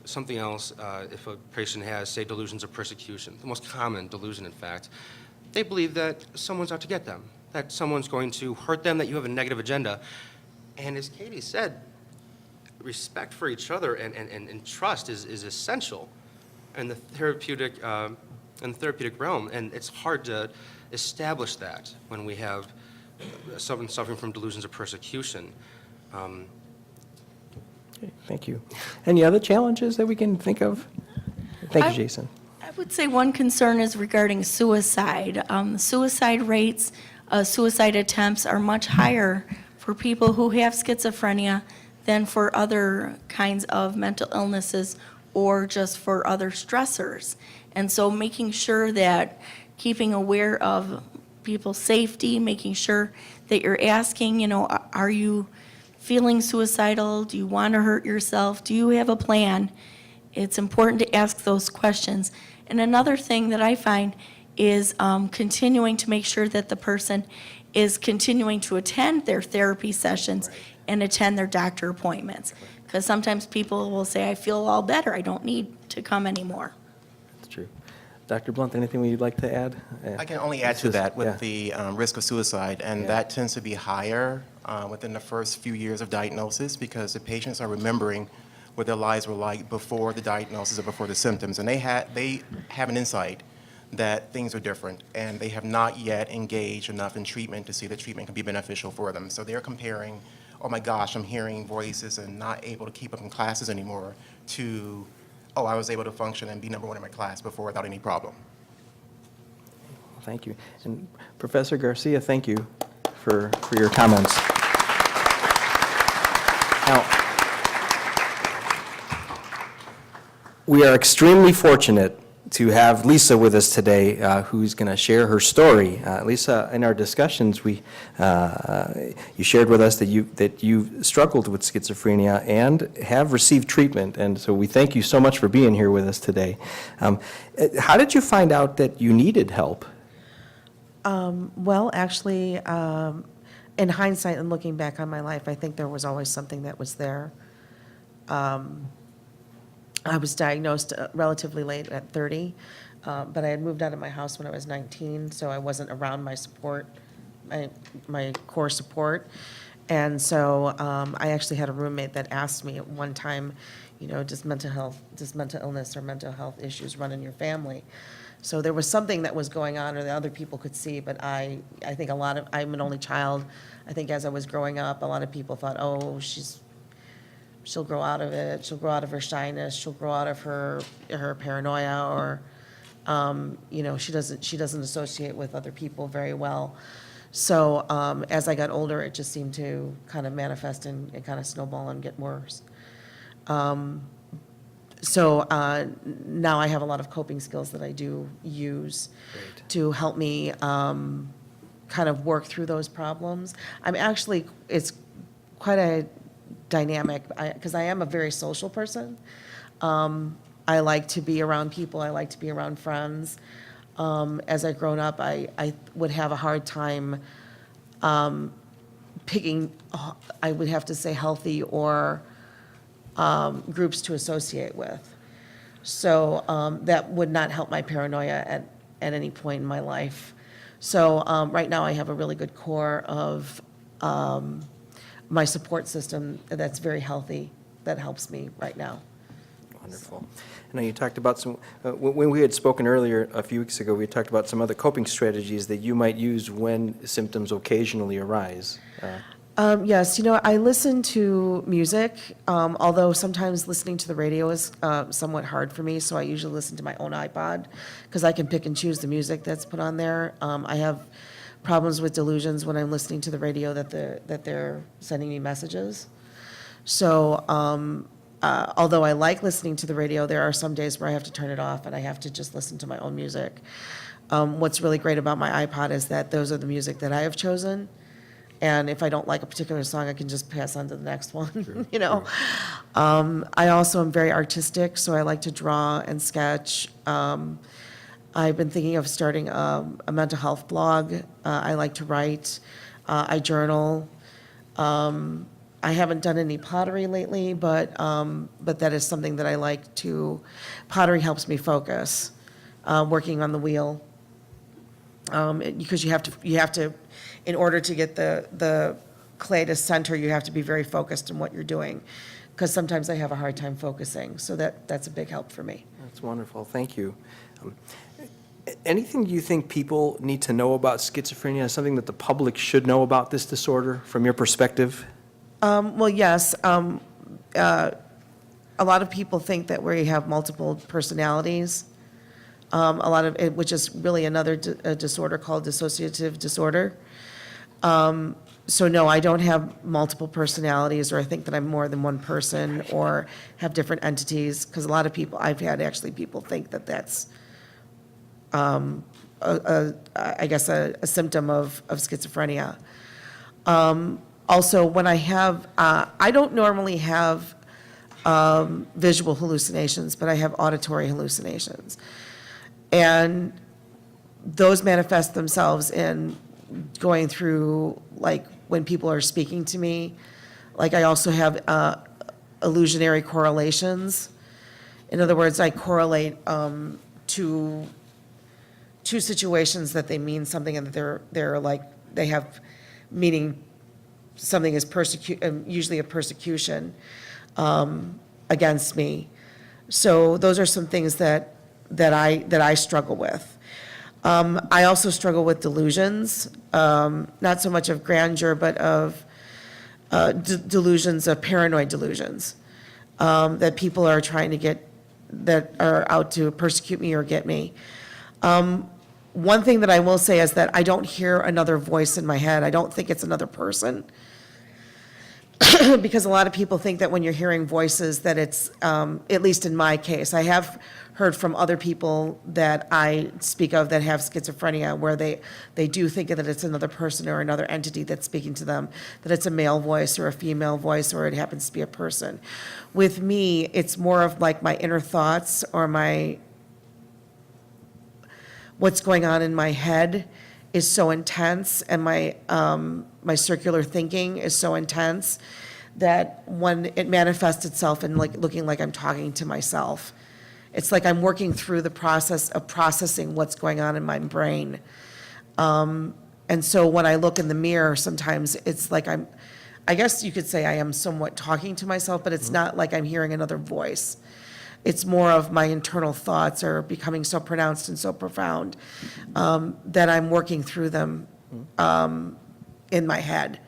[SPEAKER 2] Something else, if a patient has, say, delusions of persecution, the most common delusion, in fact, they believe that someone's out to get them, that someone's going to hurt them, that you have a negative agenda. And as Katie said, respect for each other and trust is essential in the therapeutic realm, and it's hard to establish that when we have someone suffering from delusions of persecution.
[SPEAKER 1] Okay, thank you. Any other challenges that we can think of? Thank you,
[SPEAKER 3] I-
[SPEAKER 1] Jason.
[SPEAKER 3] I would say one concern is regarding suicide. Suicide rates, suicide attempts are much higher for people who have schizophrenia than for other kinds of mental illnesses or just for other stressors. And so making sure that keeping aware of people's safety, making sure that you're asking, are you feeling suicidal? Do you want to hurt yourself? Do you have a plan? It's important to ask those questions. And another thing that I find is continuing to make sure that the person is continuing to attend their therapy sessions and attend their doctor appointments. Because sometimes people will say, I feel all better, I don't need to come anymore.
[SPEAKER 1] That's true. Dr. Blunt, anything you'd like to add?
[SPEAKER 4] I can only add
[SPEAKER 1] This
[SPEAKER 4] to
[SPEAKER 1] is-
[SPEAKER 4] that
[SPEAKER 1] yeah.
[SPEAKER 4] with the risk of suicide, and
[SPEAKER 1] Yeah.
[SPEAKER 4] that tends to be higher within the first few years of diagnosis because the patients are remembering what their lives were like before the diagnosis or before the symptoms, and they have an insight that things are different, and they have not yet engaged enough in treatment to see that treatment can be beneficial for them. So they're comparing, oh my gosh, I'm hearing voices and not able to keep up in classes anymore, to, oh, I was able to function and be number one in my class before without any problem.
[SPEAKER 1] Thank you. And Professor Garcia, thank you for your comments. Now, we are extremely fortunate to have Lisa with us today, who's going to share her story. Lisa, in our discussions, you shared with us that you struggled with schizophrenia and have received treatment, and so we thank you so much for being here with us today. How did you find out that you needed help?
[SPEAKER 5] Well, actually, in hindsight and looking back on my life, I think there was always something that was there. I was diagnosed relatively late at 30, but I had moved out of my house when I was 19, so I wasn't around my support, my core support. And so I actually had a roommate that asked me at one time, does mental illness or mental health issues run in your family? So there was something that was going on or that other people could see, but I think I'm an only child. I think as I was growing up, a lot of people thought, oh, she'll grow out of it, she'll grow out of her shyness, she'll grow out of her paranoia, or She doesn't associate with other people very well. So as I got older, it just seemed to kind of manifest and kind of snowball and get worse. So now I have a lot of coping skills that I do use to help me kind of work through those problems. It's quite a dynamic, because I am a very social person. I like to be around people, I like to be around friends. As I've grown up, I would have a hard time picking, I would have to say, healthy or groups to associate with. So that would not help my paranoia at any point in my life. So right now I have a really good core of my support system that's very healthy, that helps me right now.
[SPEAKER 1] Wonderful. I know you talked about some, when we had spoken earlier, a few weeks ago, we talked about some other coping strategies that you might use when symptoms occasionally arise.
[SPEAKER 5] Yes, I listen to music, although sometimes listening to the radio is somewhat hard for me, so I usually listen to my own iPod, because I can pick and choose the music that's put on there. I have problems with delusions when I'm listening to the radio that they're sending me messages. So although I like listening to the radio, there are some days where I have to turn it off and I have to just listen to my own music. What's really great about my iPod is that those are the music that I have chosen. And if I don't like a particular song, I can just pass on to the next one, I also am very artistic, so I like to draw and sketch. I've been thinking of starting a mental health blog. I like to write. I journal. I haven't done any pottery lately, but that is something that I like to. Pottery helps me focus, working on the wheel. Because you have to, in order to get the clay to center, you have to be very focused on what you're doing. Because sometimes I have a hard time focusing, so that's a big help for me.
[SPEAKER 1] That's wonderful. Thank you. Anything you think people need to know about schizophrenia, something that the public should know about this disorder from your perspective?
[SPEAKER 5] Well, yes. A lot of people think that we have multiple personalities. A lot of it, which is really another disorder called dissociative disorder. So no, I don't have multiple personalities, or I think that I'm more than one person, or have different entities, because a lot of people, I've had actually people think that that's, I guess, a symptom of schizophrenia. Also, when I have, I don't normally have visual hallucinations, but I have auditory hallucinations. And those manifest themselves in going through, like, when people are speaking to me. Like, I also have illusionary correlations. In other words, I correlate to two situations that they mean something, and that they're like, they have meaning something is usually a persecution against me. So those are some things that I struggle with. I also struggle with delusions, not so much of grandeur, but of delusions, of paranoid delusions, that people are trying to get, that are out to persecute me or get me. One thing that I will say is that I don't hear another voice in my head. I don't think it's another person. Because a lot of people think that when you're hearing voices that it's, at least in my case, I have heard from other people that I speak of that have schizophrenia, where they do think that it's another person or another entity that's speaking to them, that it's a male voice or a female voice, or it happens to be a person. With me, it's more of like my inner thoughts, or what's going on in my head is so intense, and my circular thinking is so intense that when it manifests itself in like looking like I'm talking to myself, it's like I'm working through the process of processing what's going on in my brain. And so when I look in the mirror, sometimes it's like I guess you could say I am somewhat talking to myself, but it's not like I'm hearing another voice. It's more of my internal thoughts are becoming so pronounced and so profound that I'm working through them in my head.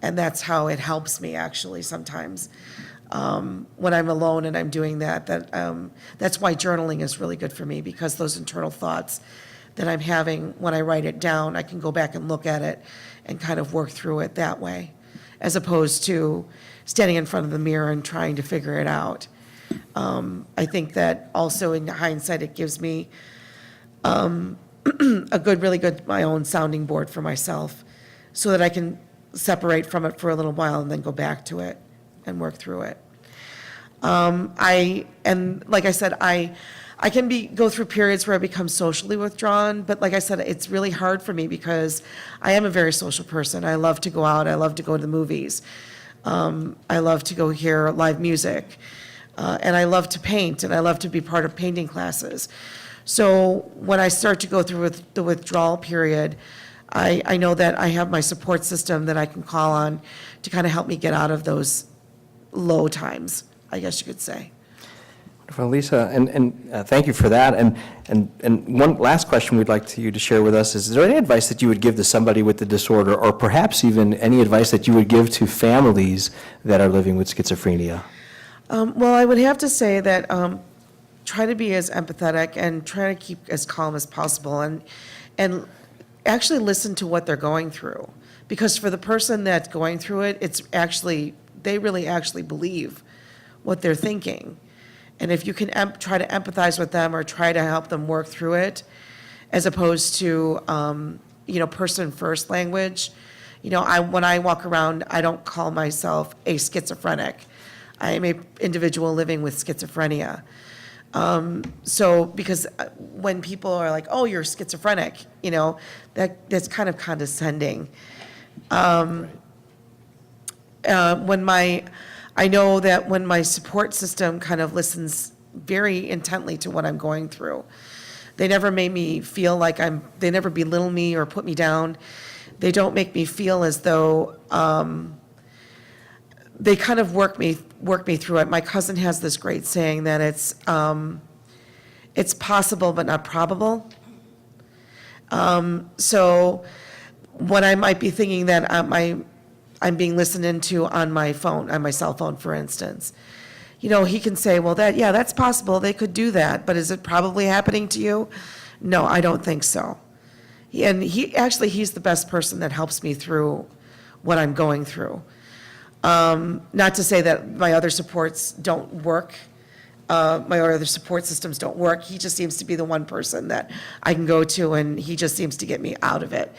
[SPEAKER 5] And that's how it helps me, actually, sometimes. when I'm alone and I'm doing that. That's why journaling is really good for me, because those internal thoughts that I'm having, when I write it down, I can go back and look at it and kind of work through it that way, as opposed to standing in front of the mirror and trying to figure it out. I think that also in hindsight, it gives me really good, my own sounding board for myself, so that I can separate from it for a little while and then go back to it and work through it. And like I said, I can go through periods where I become socially withdrawn, but like I said, it's really hard for me because I am a very social person. I love to go out, I love to go to the movies. I love to go hear live music, and I love to paint, and I love to be part of painting classes. So when I start to go through the withdrawal period, I know that I have my support system that I can call on to kind of help me get out of those low times, I guess you could say.
[SPEAKER 1] Well, Lisa, and thank you for that. And one last question we'd like you to share with us is there any advice that you would give to somebody with the disorder, or perhaps even any advice that you would give to families that are living with schizophrenia?
[SPEAKER 5] Well, I would have to say that try to be as empathetic and try to keep as calm as possible, and actually listen to what they're going through. Because for the person that's going through it, it's actually, they really actually believe what they're thinking. And if you can try to empathize with them or try to help them work through it, as opposed to, person first language. When I walk around, I don't call myself a schizophrenic. I am an individual living with schizophrenia. Because when people are like, oh, you're schizophrenic, that's kind of condescending. I know that when my support system kind of listens very intently to what I'm going through, they never made me feel like they never belittle me or put me down. They don't make me feel as though, they kind of work me through it. My cousin has this great saying that it's possible but not probable. So what I might be thinking that I'm being listened into on my phone, on my cell phone, for instance. He can say, well, that's possible, they could do that, but is it probably happening to you? No, I don't think so. And he's the best person that helps me through what I'm going through. Not to say that my other supports don't work, my other support systems don't work. He just seems to be the one person that I can go to, and he just seems to get me out of it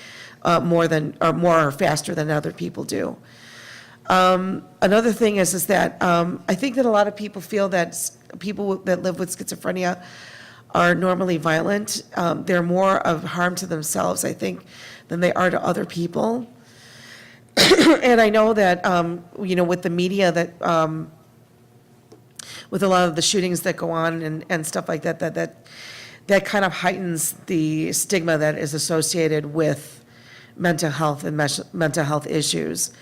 [SPEAKER 5] more or faster than other people do. Another thing is that I think that a lot of people feel that people that live with schizophrenia are normally violent. They're more of harm to themselves, I think, than they are to other people. And I know that, with the media, that with a lot of the shootings that go on and stuff like that, that kind of heightens the stigma that is associated with mental health and mental health issues.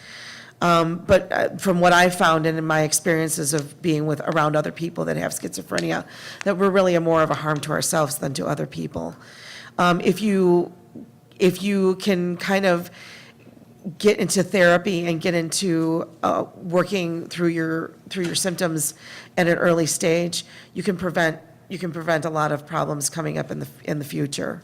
[SPEAKER 5] But from what I found and in my experiences of being around other people that have schizophrenia, that we're really more of a harm to ourselves than to other people. If you can kind of get into therapy and get into working through your symptoms at an early stage, you can prevent a lot of problems coming up in the future.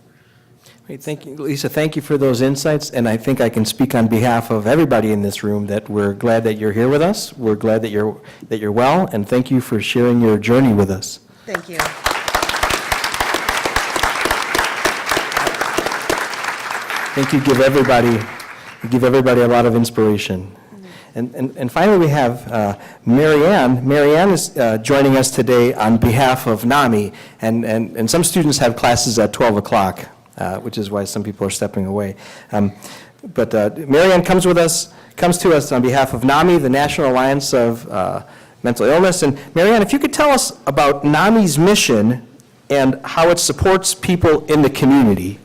[SPEAKER 1] Great, thank you, Lisa. Thank you for those insights, and I think I can speak on behalf of everybody in this room that we're glad that you're here with us. We're glad that you're well, and thank you for sharing your journey with us.
[SPEAKER 5] Thank you.
[SPEAKER 1] I think you give everybody a lot of inspiration. And finally, we have Mary Ann. Mary Ann is joining us today on behalf of NAMI, and some students have classes at 12 o'clock, which is why some people are stepping away. But Mary Ann comes to us on behalf of NAMI, the National Alliance of Mental Illness. And Mary Ann, if you could tell us about NAMI's mission and how it supports people in the community.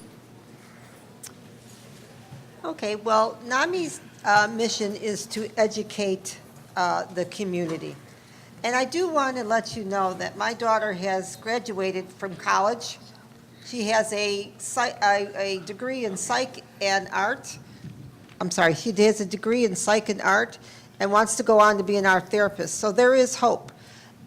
[SPEAKER 6] Okay, well, NAMI's mission is to educate the community. And I do want to let you know that my daughter has graduated from college. She has a degree in psych and art. I'm sorry, she has a degree in psych and art, and wants to go on to be an art therapist. So there is hope.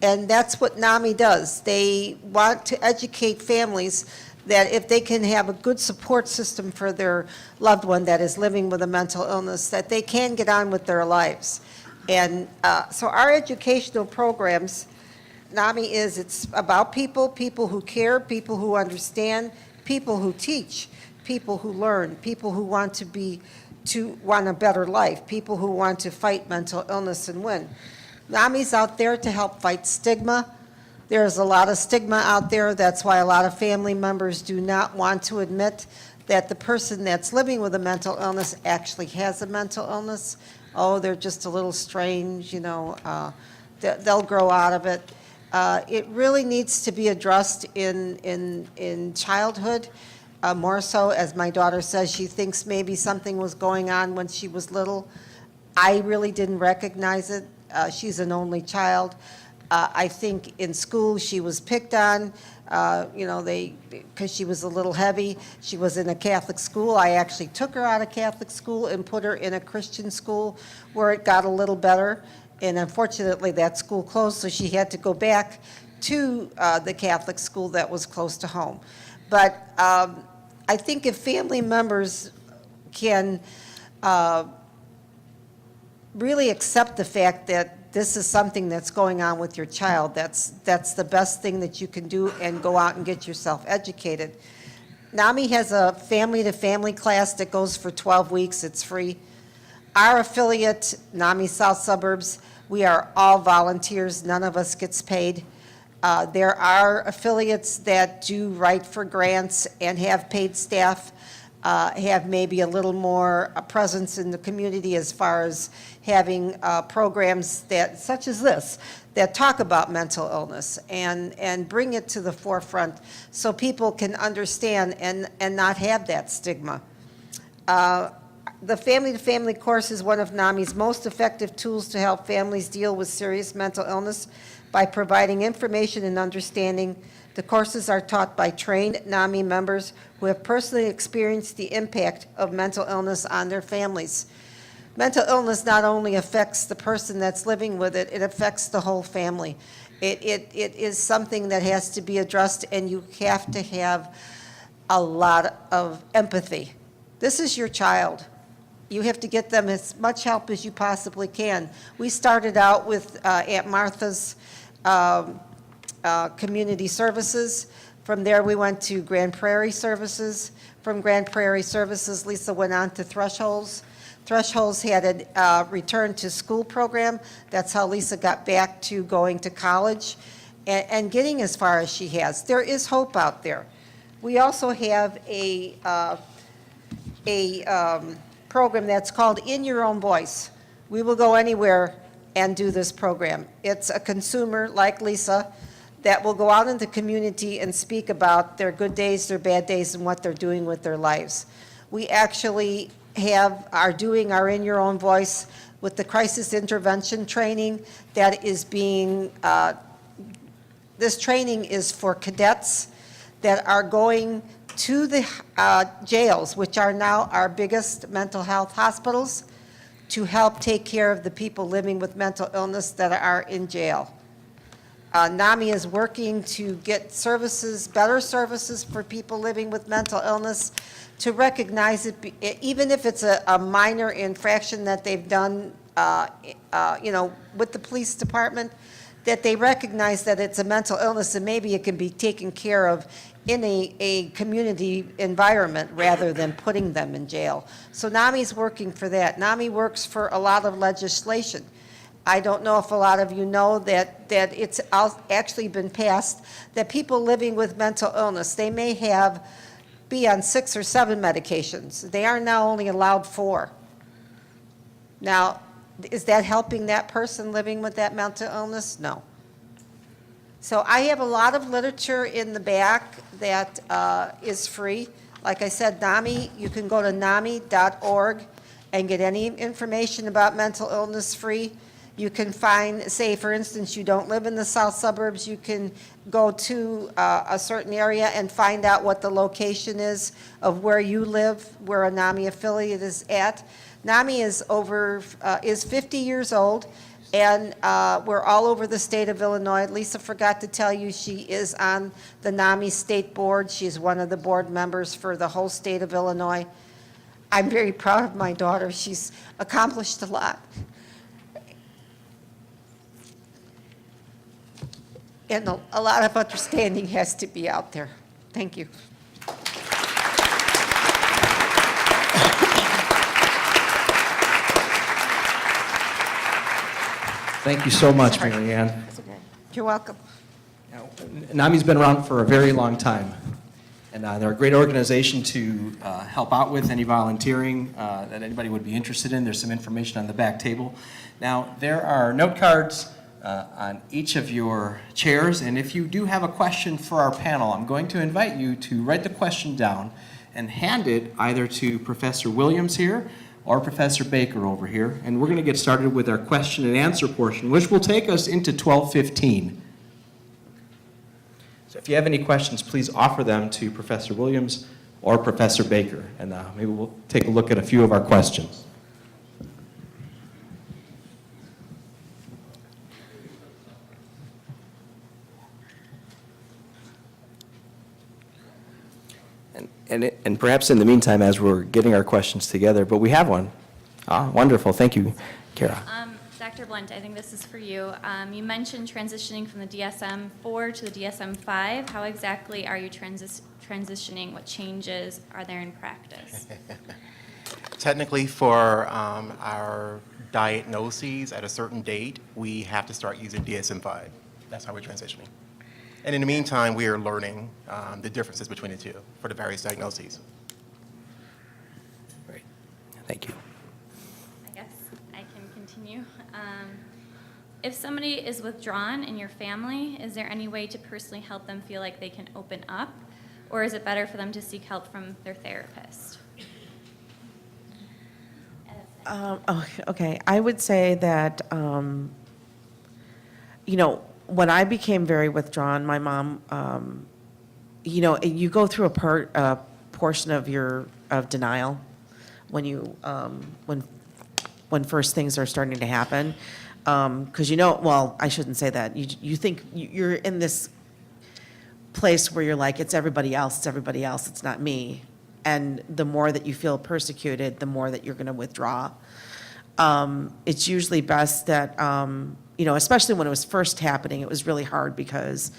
[SPEAKER 6] And that's what NAMI does. They want to educate families that if they can have a good support system for their loved one that is living with a mental illness, that they can get on with their lives. And so our educational programs, NAMI it's about people who care, people who understand, people who teach, people who learn, people who want want a better life, people who want to fight mental illness and win. NAMI's out there to help fight stigma. There's a lot of stigma out there. That's why a lot of family members do not want to admit that the person that's living with a mental illness actually has a mental illness. Oh, they're just a little strange, they'll grow out of it. It really needs to be addressed in childhood, more so, as my daughter says, she thinks maybe something was going on when she was little. I really didn't recognize it. She's an only child. I think in school she was picked on, because she was a little heavy. She was in a Catholic school. I actually took her out of Catholic school and put her in a Christian school where it got a little better. And unfortunately, that school closed, so she had to go back to the Catholic school that was close to home. But I think if family members can really accept the fact that this is something that's going on with your child, that's the best thing that you can do, and go out and get yourself educated. NAMI has a family-to-family class that goes for 12 weeks. It's free. Our affiliate, NAMI South Suburbs, we are all volunteers. None of us gets paid. There are affiliates that do write for grants and have paid staff, have maybe a little more presence in the community as far as having programs that, such as this, that talk about mental illness and bring it to the forefront so people can understand and not have that stigma. The family-to-family course is one of NAMI's most effective tools to help families deal with serious mental illness by providing information and understanding. The courses are taught by trained NAMI members who have personally experienced the impact of mental illness on their families. Mental illness not only affects the person that's living with it, it affects the whole family. It is something that has to be addressed, and you have to have a lot of empathy. This is your child. You have to get them as much help as you possibly can. We started out with Aunt Martha's Community Services. From there, we went to Grand Prairie Services. From Grand Prairie Services, Lisa went on to Thresholds. Thresholds had a return to school program. That's how Lisa got back to going to college and getting as far as she has. There is hope out there. We also have a program that's called In Your Own Voice. We will go anywhere and do this program. It's a consumer like Lisa that will go out in the community and speak about their good days, their bad days, and what they're doing with their lives. We actually are doing our In Your Own Voice with the crisis intervention training that is being, this training is for cadets that are going to the jails, which are now our biggest mental health hospitals, to help take care of the people living with mental illness that are in jail. NAMI is working to get services, better services for people living with mental illness, to recognize it, even if it's a minor infraction that they've done, with the police department, that they recognize that it's a mental illness and maybe it can be taken care of in a community environment rather than putting them in jail. So NAMI's working for that. NAMI works for a lot of legislation. I don't know if a lot of you know that it's actually been passed that people living with mental illness, they may be on 6 or 7 medications. They are now only allowed 4. Now, is that helping that person living with that mental illness? No. So I have a lot of literature in the back that is free. Like I said, NAMI, you can go to NAMI.org and get any information about mental illness free. You can find, say, for instance, you don't live in the south suburbs, you can go to a certain area and find out what the location is of where you live, where a NAMI affiliate is at. NAMI is 50 years old, and we're all over the state of Illinois. Lisa forgot to tell you she is on the NAMI State Board. She's one of the board members for the whole state of Illinois. I'm very proud of my daughter. She's accomplished a lot. And a lot of understanding has to be out there. Thank you.
[SPEAKER 1] Thank you so much, Mary Ann.
[SPEAKER 6] That's okay. You're welcome.
[SPEAKER 1] NAMI's been around for a very long time, and they're a great organization to help out with any volunteering that anybody would be interested in. There's some information on the back table. Now, there are note cards on each of your chairs, and if you do have a question for our panel, I'm going to invite you to write the question down and hand it either to Professor Williams here or Professor Baker over here, and we're going to get started with our question and answer portion, which will take us into 12:15. So if you have any questions, please offer them to Professor Williams or Professor Baker, and maybe we'll take a look at a few of our questions. And perhaps in the meantime, as we're getting our questions together, but we have one. Wonderful. Thank you, Kara.
[SPEAKER 7] Dr. Blunt, I think this is for you. You mentioned transitioning from the DSM-4 to the DSM-5. How exactly are you transitioning? What changes are there in practice?
[SPEAKER 4] Technically, for our diagnoses at a certain date, we have to start using DSM-5. That's how we're transitioning. And in the meantime, we are learning the differences between the two for the various diagnoses.
[SPEAKER 1] Great. Thank you.
[SPEAKER 7] I guess I can continue. If somebody is withdrawn in your family, is there any way to personally help them feel like they can open up? Or is it better for them to seek help from their therapist?
[SPEAKER 5] Okay, I would say that, when I became very withdrawn, my mom, you go through a portion of denial when you, when first things are starting to happen. Because well, I shouldn't say that. You think you're in this place where you're like, it's everybody else, it's not me. And the more that you feel persecuted, the more that you're going to withdraw. It's usually best that, especially when it was first happening, it was really hard because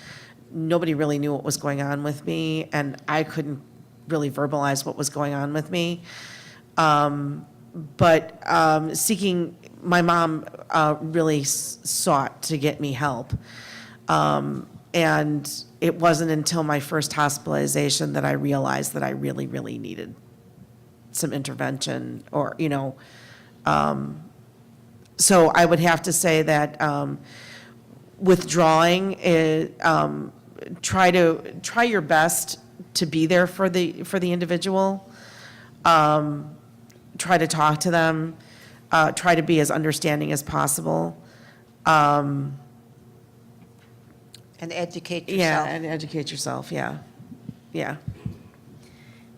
[SPEAKER 5] nobody really knew what was going on with me, and I couldn't really verbalize what was going on with me. But my mom really sought to get me help. And it wasn't until my first hospitalization that I realized that I really, really needed some intervention or, so I would have to say that withdrawing is, try your best to be there for the individual. Try to talk to them. Try to be as understanding as possible.
[SPEAKER 6] And educate yourself.
[SPEAKER 5] Yeah, and educate yourself, yeah. Yeah.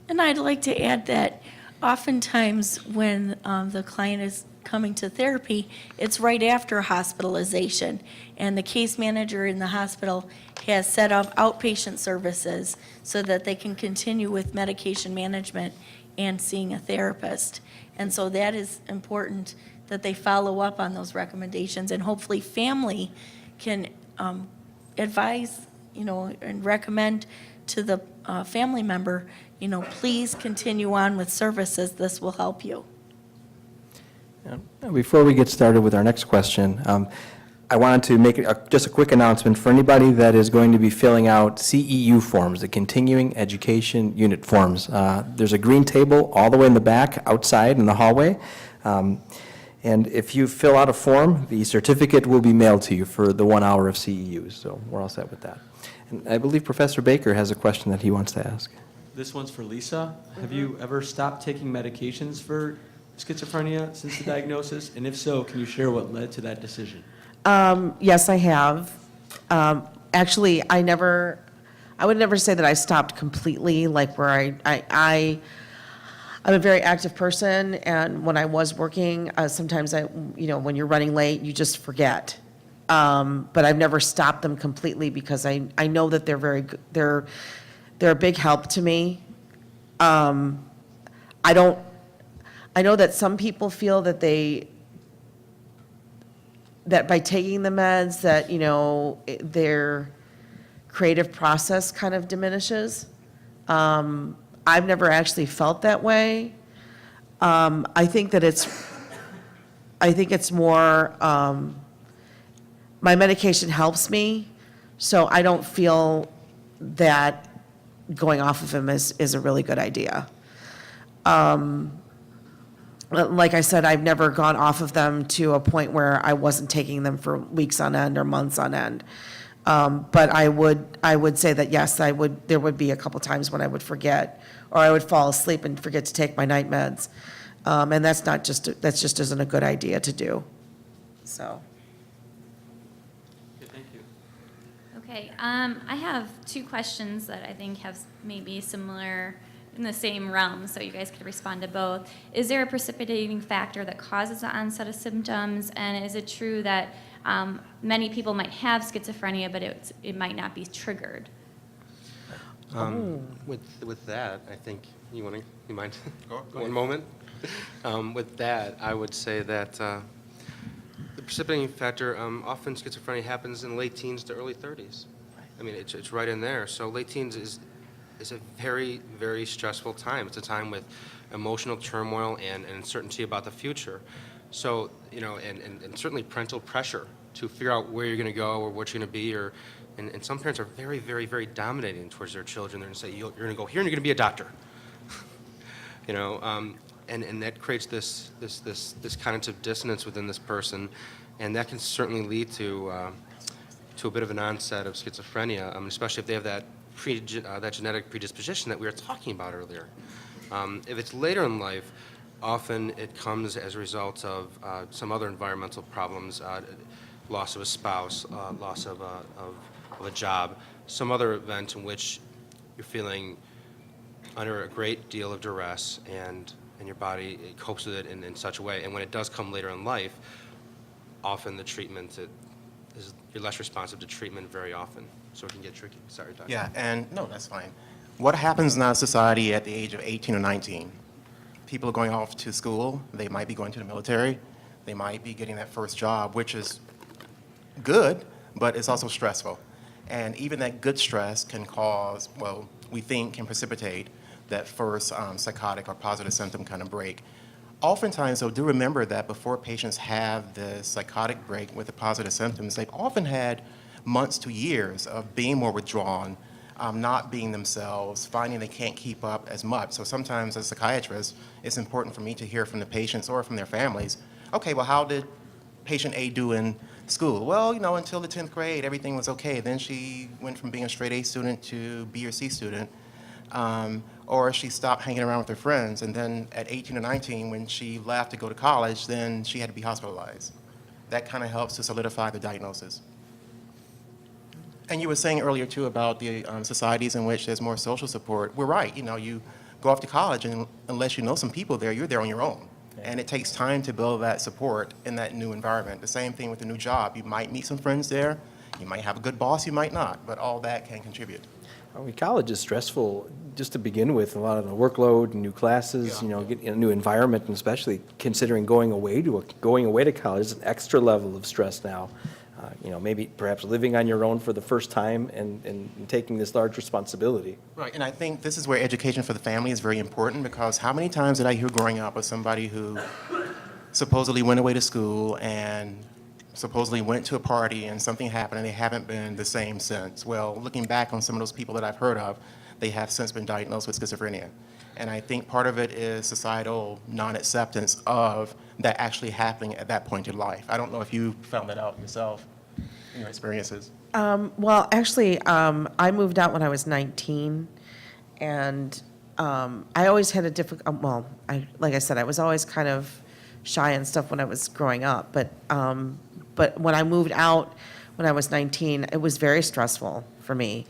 [SPEAKER 3] And I'd like to add that oftentimes when the client is coming to therapy, it's right after hospitalization, and the case manager in the hospital has set up outpatient services so that they can continue with medication management and seeing a therapist. And so that is important that they follow up on those recommendations, and hopefully family can advise, and recommend to the family member, please continue on with services. This will help you.
[SPEAKER 1] Before we get started with our next question, I wanted to make just a quick announcement for anybody that is going to be filling out CEU forms, the Continuing Education Unit forms. There's a green table all the way in the back outside in the hallway. And if you fill out a form, the certificate will be mailed to you for the 1 hour of CEUs. So we're all set with that. And I believe Professor Baker has a question that he wants to ask.
[SPEAKER 8] This one's for Lisa. Have you ever stopped taking medications for schizophrenia since the diagnosis? And if so, can you share what led to that decision?
[SPEAKER 5] Yes, I have. Actually, I would never say that I stopped completely, like where I'm a very active person, and when I was working, sometimes when you're running late, you just forget. But I've never stopped them completely because I know that they're very good. They're a big help to me. I know that some people feel that that by taking the meds, that, their creative process kind of diminishes. I've never actually felt that way. I think it's more, my medication helps me, so I don't feel that going off of them is a really good idea. Like I said, I've never gone off of them to a point where I wasn't taking them for weeks on end or months on end. But I would say that, yes, there would be a couple times when I would forget, or I would fall asleep and forget to take my night meds. And that just isn't a good idea to do, so.
[SPEAKER 8] Okay, thank you.
[SPEAKER 7] Okay, I have two questions that I think have maybe similar in the same realm, so you guys could respond to both. Is there a precipitating factor that causes the onset of symptoms, and is it true that many people might have schizophrenia, but it might not be triggered?
[SPEAKER 2] With that, I think, you mind?
[SPEAKER 4] Go
[SPEAKER 2] One
[SPEAKER 4] ahead.
[SPEAKER 2] moment? With that, I would say that the precipitating factor, often schizophrenia happens in late teens to early 30s. I mean, it's right in there. So late teens is a very, very stressful time. It's a time with emotional turmoil and uncertainty about the future. So, and certainly parental pressure to figure out where you're going to go or what you're going to be, and some parents are very, very, very dominating towards their children. They're going to say, you're going to go here and you're going to be a doctor. And that creates this cognitive dissonance within this person, and that can certainly lead to a bit of an onset of schizophrenia, especially if they have that genetic predisposition that we were talking about earlier. If it's later in life, often it comes as a result of some other environmental problems, loss of a spouse, loss of a job, some other event in which you're feeling under a great deal of duress, and your body copes with it in such a way. And when it does come later in life, often the treatment, you're less responsive to treatment very often. So it can get tricky. Sorry, Doctor.
[SPEAKER 4] Yeah, and no, that's fine. What happens in our society at the age of 18 or 19? People are going off to school. They might be going to the military. They might be getting that first job, which is good, but it's also stressful. And even that good stress can cause, well, we think can precipitate that first psychotic or positive symptom kind of break. Oftentimes, though, do remember that before patients have the psychotic break with the positive symptoms, they've often had months to years of being more withdrawn, not being themselves, finding they can't keep up as much. So sometimes as a psychiatrist, it's important for me to hear from the patients or from their families, okay, well, how did patient A do in school? Well, until the 10th grade, everything was okay. Then she went from being a straight A student to B or C student. Or she stopped hanging around with her friends, and then at 18 or 19, when she left to go to college, then she had to be hospitalized. That kind of helps to solidify the diagnosis. And you were saying earlier, too, about the societies in which there's more social support. We're right. You go off to college, and unless you know some people there, you're there on your own. And it takes time to build that support in that new environment. The same thing with a new job. You might meet some friends there. You might have a good boss, you might not, but all that can contribute.
[SPEAKER 1] College is stressful just to begin with, a lot of the workload and new classes, getting a new environment, and especially considering going away to college is an extra level of stress now. Maybe perhaps living on your own for the first time and taking this large responsibility.
[SPEAKER 4] Right, and I think this is where education for the family is very important, because how many times did I hear growing up of somebody who supposedly went away to school and supposedly went to a party and something happened and they haven't been the same since? Well, looking back on some of those people that I've heard of, they have since been diagnosed with schizophrenia. And I think part of it is societal non-acceptance of that actually happening at that point in life. I don't know if you found that out yourself in your experiences.
[SPEAKER 5] Well, actually, I moved out when I was 19, and I always had a difficult, like I said, I was always kind of shy and stuff when I was growing up, but when I moved out when I was 19, it was very stressful for me.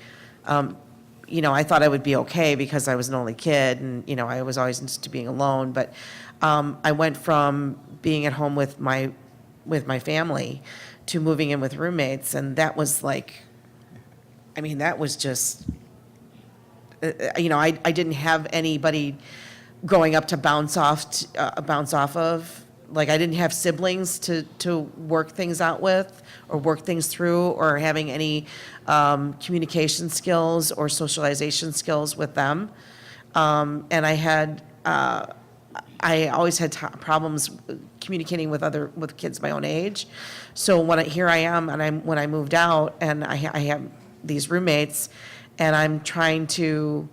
[SPEAKER 5] I thought I would be okay because I was an only kid and, I was always used to being alone. But I went from being at home with my family to moving in with roommates. And that was that was just, I didn't have anybody growing up to bounce off of. Like, I didn't have siblings to work things out with or work things through, or having any communication skills or socialization skills with them. And I always had problems communicating with kids my own age. So here I am, and when I moved out, and I have these roommates, and I'm trying to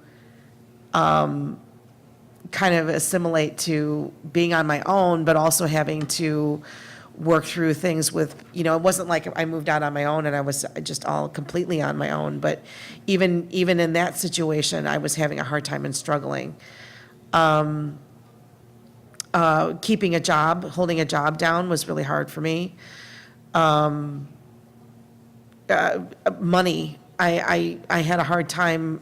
[SPEAKER 5] kind of assimilate to being on my own, but also having to work through things with, it wasn't like I moved out on my own and I was just all completely on my own, but even in that situation, I was having a hard time and struggling. Keeping a job, holding a job down was really hard for me. Money, I had a hard time,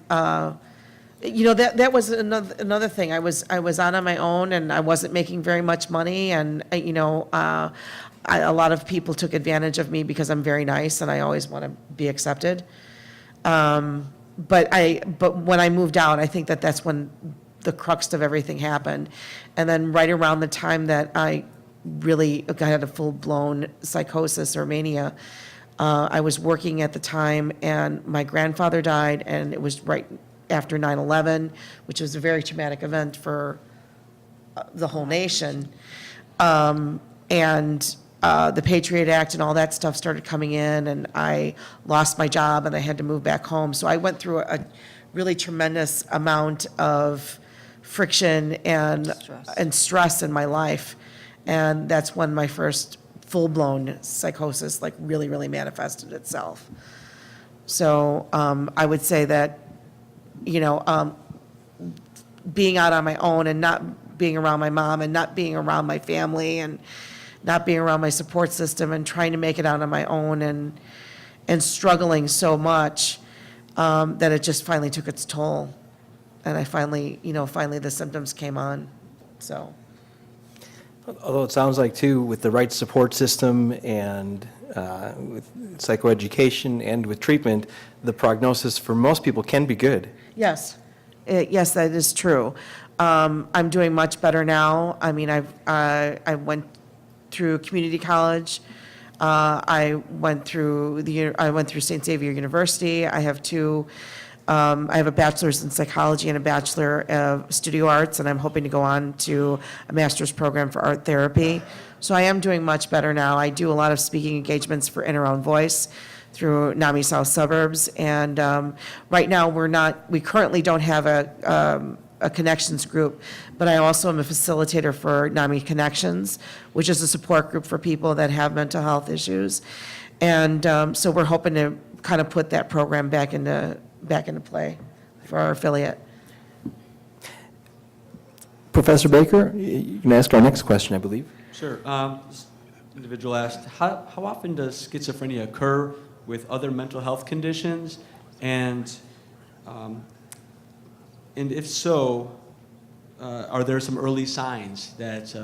[SPEAKER 5] that was another thing. I was out on my own, and I wasn't making very much money, and a lot of people took advantage of me because I'm very nice and I always want to be accepted. But when I moved out, I think that's when the crux of everything happened. And then right around the time that I really had a full-blown psychosis or mania, I was working at the time, and my grandfather died, and it was right after 9/11, which was a very traumatic event for the whole nation. And the Patriot Act and all that stuff started coming in, and I lost my job, and I had to move back home. So I went through a really tremendous amount of friction and stress in my life. And that's when my first full-blown psychosis really, really manifested itself. So I would say that, being out on my own and not being around my mom and not being around my family and not being around my support system and trying to make it out on my own and struggling so much that it just finally took its toll. And I finally the symptoms came on, so.
[SPEAKER 1] Although it sounds like, too, with the right support system and with psychoeducation and with treatment, the prognosis for most people can be good.
[SPEAKER 5] Yes, yes, that is true. I'm doing much better now. I mean, I went through community college. I went through St. Xavier University. I have a bachelor's in psychology and a bachelor of studio arts, and I'm hoping to go on to a master's program for art therapy. So I am doing much better now. I do a lot of speaking engagements for In Our Own Voice through NAMI South Suburbs, and right now we currently don't have a connections group, but I also am a facilitator for NAMI Connections, which is a support group for people that have mental health issues. And so we're hoping to kind of put that program back into play for our affiliate.
[SPEAKER 1] Professor Baker, you can ask our next question, I believe.
[SPEAKER 8] Sure. This individual asked, how often does schizophrenia occur with other mental health conditions? And if so, are there some early signs that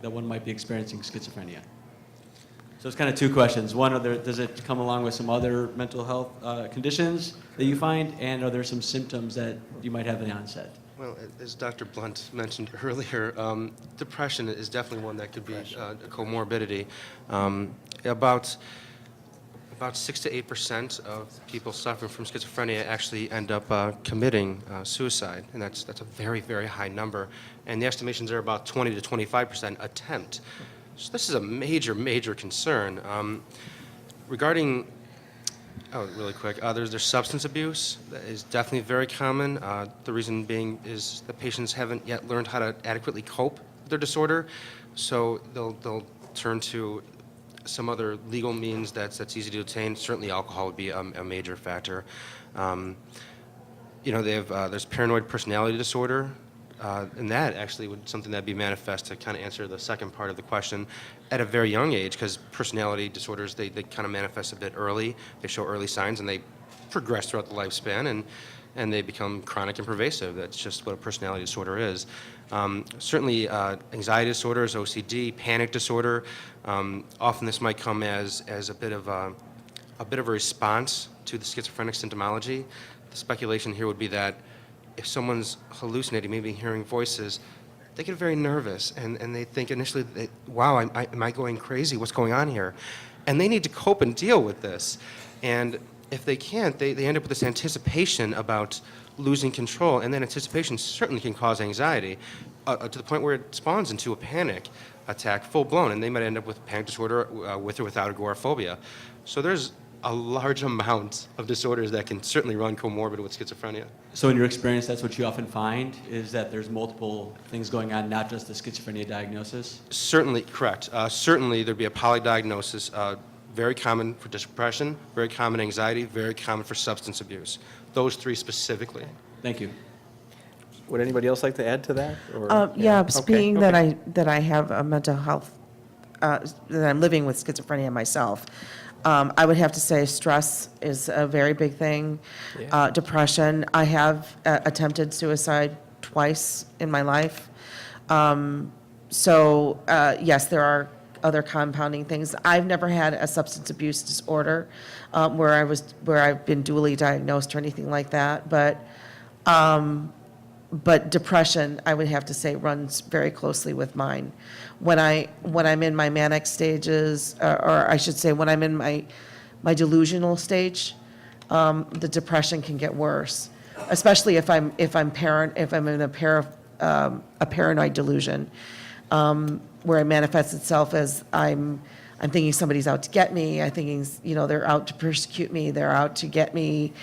[SPEAKER 8] one might be experiencing schizophrenia? So it's kind of two questions. One, does it come along with some other mental health conditions that you find? And are there some symptoms that you might have at the onset?
[SPEAKER 2] Well, as Dr. Blunt mentioned earlier, depression is definitely one that could be a comorbidity. About 6 to 8% of people suffering from schizophrenia actually end up committing suicide, and that's a very, very high number. And the estimations are about 20 to 25% attempt. So this is a major, major concern. Regarding, really quick, there's substance abuse that is definitely very common. The reason being is the patients haven't yet learned how to adequately cope with their disorder, so they'll turn to some other legal means that's easy to obtain. Certainly alcohol would be a major factor. There's paranoid personality disorder, and that actually would something that'd be manifest, to kind of answer the second part of the question, at a very young age, because personality disorders, they kind of manifest a bit early. They show early signs, and they progress throughout the lifespan, and they become chronic and pervasive. That's just what a personality disorder is. Certainly, anxiety disorders, OCD, panic disorder, often this might come as a bit of a response to the schizophrenic symptomology. The speculation here would be that if someone's hallucinating, maybe hearing voices, they get very nervous, and they think initially, wow, am I going crazy? What's going on here? And they need to cope and deal with this. And if they can't, they end up with this anticipation about losing control, and that anticipation certainly can cause anxiety to the point where it spawns into a panic attack full-blown, and they might end up with panic disorder with or without agoraphobia. So there's a large amount of disorders that can certainly run comorbid with schizophrenia.
[SPEAKER 8] So in your experience, that's what you often find, is that there's multiple things going on, not just the schizophrenia diagnosis?
[SPEAKER 2] Certainly, correct. Certainly there'd be a polydiagnosis, very common for depression, very common anxiety, very common for substance abuse. Those three specifically.
[SPEAKER 8] Thank you.
[SPEAKER 1] Would anybody else like to add to that? Or,
[SPEAKER 5] Yeah,
[SPEAKER 1] Okay,
[SPEAKER 5] being
[SPEAKER 1] okay.
[SPEAKER 5] that I have a mental health, that I'm living with schizophrenia myself, I would have to say stress is a very big thing.
[SPEAKER 1] Yeah.
[SPEAKER 5] Depression. I have attempted suicide twice in my life. So yes, there are other compounding things. I've never had a substance abuse disorder where I've been dually diagnosed or anything like that. But depression, I would have to say, runs very closely with mine. When I'm in my manic stages, or I should say, when I'm in my delusional stage, the depression can get worse, especially if I'm in a paranoid delusion, where it manifests itself as I'm thinking somebody's out to get me. I'm thinking, they're out to persecute me. They're out to get me.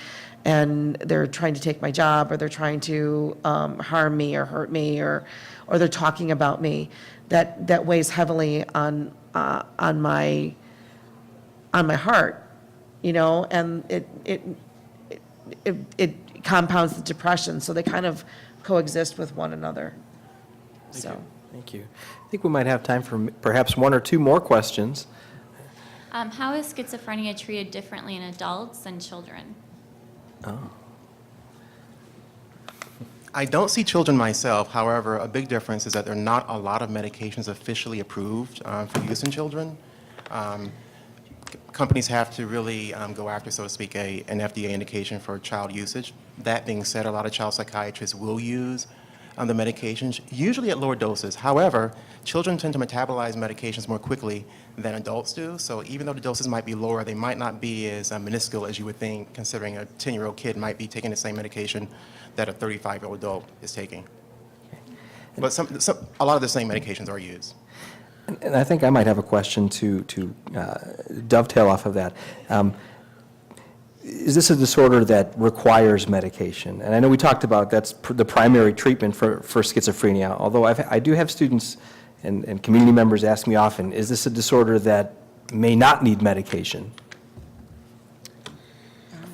[SPEAKER 5] And they're trying to take my job, or they're trying to harm me or hurt me, or they're talking about me. That weighs heavily on my heart, and it compounds the depression. So they kind of coexist with one another.
[SPEAKER 1] Thank you. I think we might have time for perhaps one or two more questions.
[SPEAKER 7] How is schizophrenia treated differently in adults and children?
[SPEAKER 1] Oh.
[SPEAKER 4] I don't see children myself. However, a big difference is that there are not a lot of medications officially approved for use in children. Companies have to really go after, so to speak, an FDA indication for child usage. That being said, a lot of child psychiatrists will use the medications, usually at lower doses. However, children tend to metabolize medications more quickly than adults do, so even though the doses might be lower, they might not be as minuscule as you would think, considering a 10-year-old kid might be taking the same medication that a 35-year-old adult is taking. But a lot of the same medications are used.
[SPEAKER 1] And I think I might have a question to dovetail off of that. Is this a disorder that requires medication? And I know we talked about that's the primary treatment for schizophrenia, although I do have students and community members ask me often, is this a disorder that may not need medication?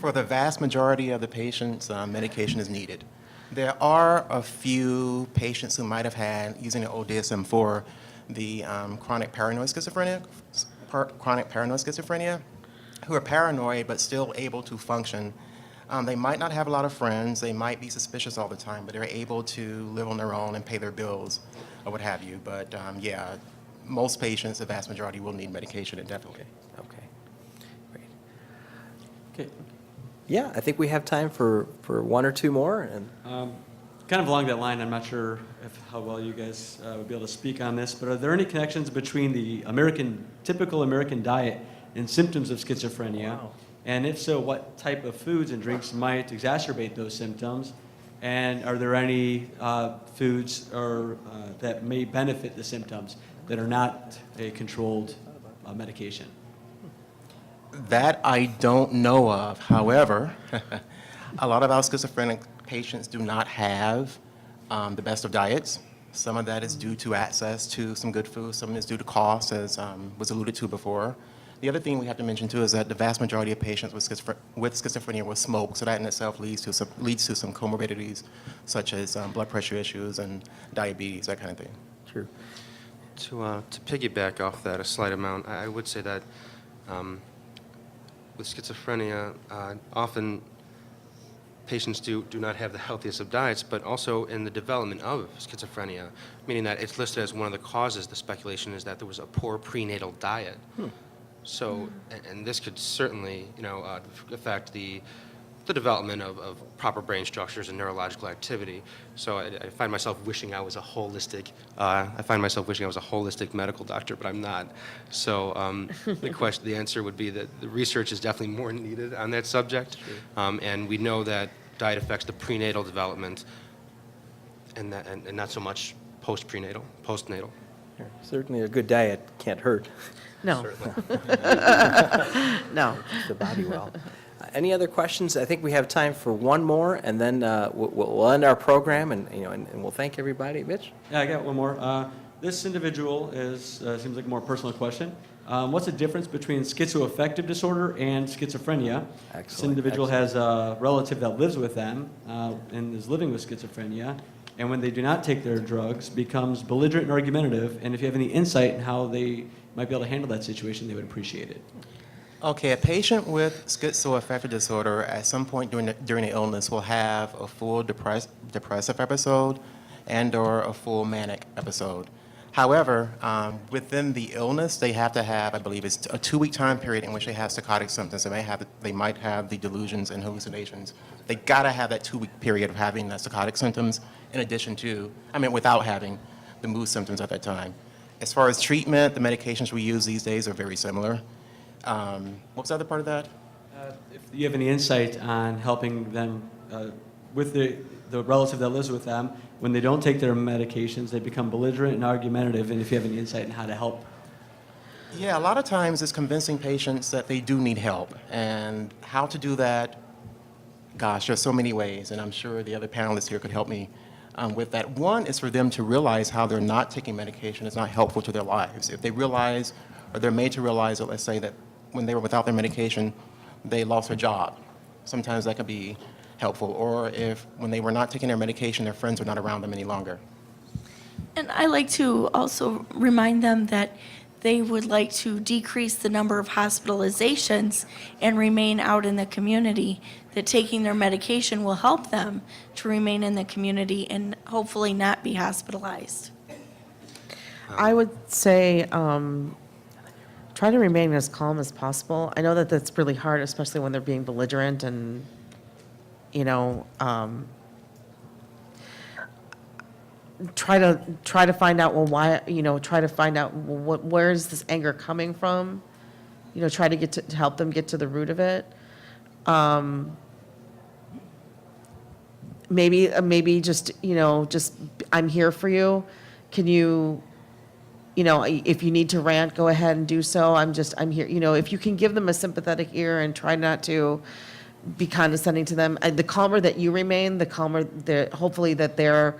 [SPEAKER 4] For the vast majority of the patients, medication is needed. There are a few patients who might have had, using the old DSM-4, the chronic paranoid schizophrenia, who are paranoid but still able to function. They might not have a lot of friends, they might be suspicious all the time, but they're able to live on their own and pay their bills or what have you. But yeah, most patients, the vast majority, will need medication indefinitely.
[SPEAKER 1] Okay, great.
[SPEAKER 8] Okay.
[SPEAKER 1] Yeah, I think we have time for one or two more. And
[SPEAKER 8] Kind of along that line, I'm not sure how well you guys would be able to speak on this, but are there any connections between the typical American diet and symptoms of schizophrenia?
[SPEAKER 1] Wow.
[SPEAKER 8] And if so, what type of foods and drinks might exacerbate those symptoms? And are there any foods that may benefit the symptoms that are not a controlled medication?
[SPEAKER 4] That I don't know of. However, a lot of our schizophrenic patients do not have the best of diets. Some of that is due to access to some good food. Some is due to cost, as was alluded to before. The other thing we have to mention, too, is that the vast majority of patients with schizophrenia will smoke, so that in itself leads to some comorbidities, such as blood pressure issues and diabetes, that kind of thing.
[SPEAKER 1] True.
[SPEAKER 2] To piggyback off that a slight amount, I would say that with schizophrenia, often patients do not have the healthiest of diets, but also in the development of schizophrenia, meaning that it's listed as one of the causes. The speculation is that there was a poor prenatal diet. So, and this could certainly, affect the development of proper brain structures and neurological activity. So I find myself wishing I was a holistic, medical doctor, but I'm not. So the answer would be that the research is definitely more needed on that subject. And we know that diet affects the prenatal development and not so much postnatal.
[SPEAKER 1] Certainly a good diet can't hurt
[SPEAKER 5] No, no.
[SPEAKER 1] the body well. Any other questions? I think we have time for one more, and then we'll end our program, and we'll thank everybody. Mitch?
[SPEAKER 8] Yeah, I got one more. This individual seems like a more personal question. What's the difference between schizoaffective disorder and schizophrenia?
[SPEAKER 1] Excellent.
[SPEAKER 8] This individual has a relative that lives with them and is living with schizophrenia, and when they do not take their drugs, becomes belligerent and argumentative. And if you have any insight in how they might be able to handle that situation, they would appreciate it.
[SPEAKER 4] Okay, a patient with schizoaffective disorder at some point during the illness will have a full depressive episode and/or a full manic episode. However, within the illness, they have to have, I believe, it's a 2-week time period in which they have psychotic symptoms. They might have the delusions and hallucinations. They gotta have that 2-week period of having the psychotic symptoms in addition to, without having the mood symptoms at that time. As far as treatment, the medications we use these days are very similar. What was the other part of that?
[SPEAKER 8] If you have any insight on helping them with the relative that lives with them, when they don't take their medications, they become belligerent and argumentative, and if you have any insight on how to help.
[SPEAKER 4] Yeah, a lot of times it's convincing patients that they do need help. And how to do that, gosh, there's so many ways, and I'm sure the other panelists here could help me with that. One is for them to realize how they're not taking medication is not helpful to their lives. If they realize, or they're made to realize that, let's say that when they were without their medication, they lost their job. Sometimes that could be helpful. Or if when they were not taking their medication, their friends were not around them any longer.
[SPEAKER 3] And I like to also remind them that they would like to decrease the number of hospitalizations and remain out in the community, that taking their medication will help them to remain in the community and hopefully not be hospitalized.
[SPEAKER 5] I would say try to remain as calm as possible. I know that that's really hard, especially when they're being belligerent and, try to find out, why, try to find out where is this anger coming from? Try to help them get to the root of it. Maybe just I'm here for you. Can you, if you need to rant, go ahead and do so. I'm here. If you can give them a sympathetic ear and try not to be condescending to them, the calmer that you remain, the calmer hopefully that they're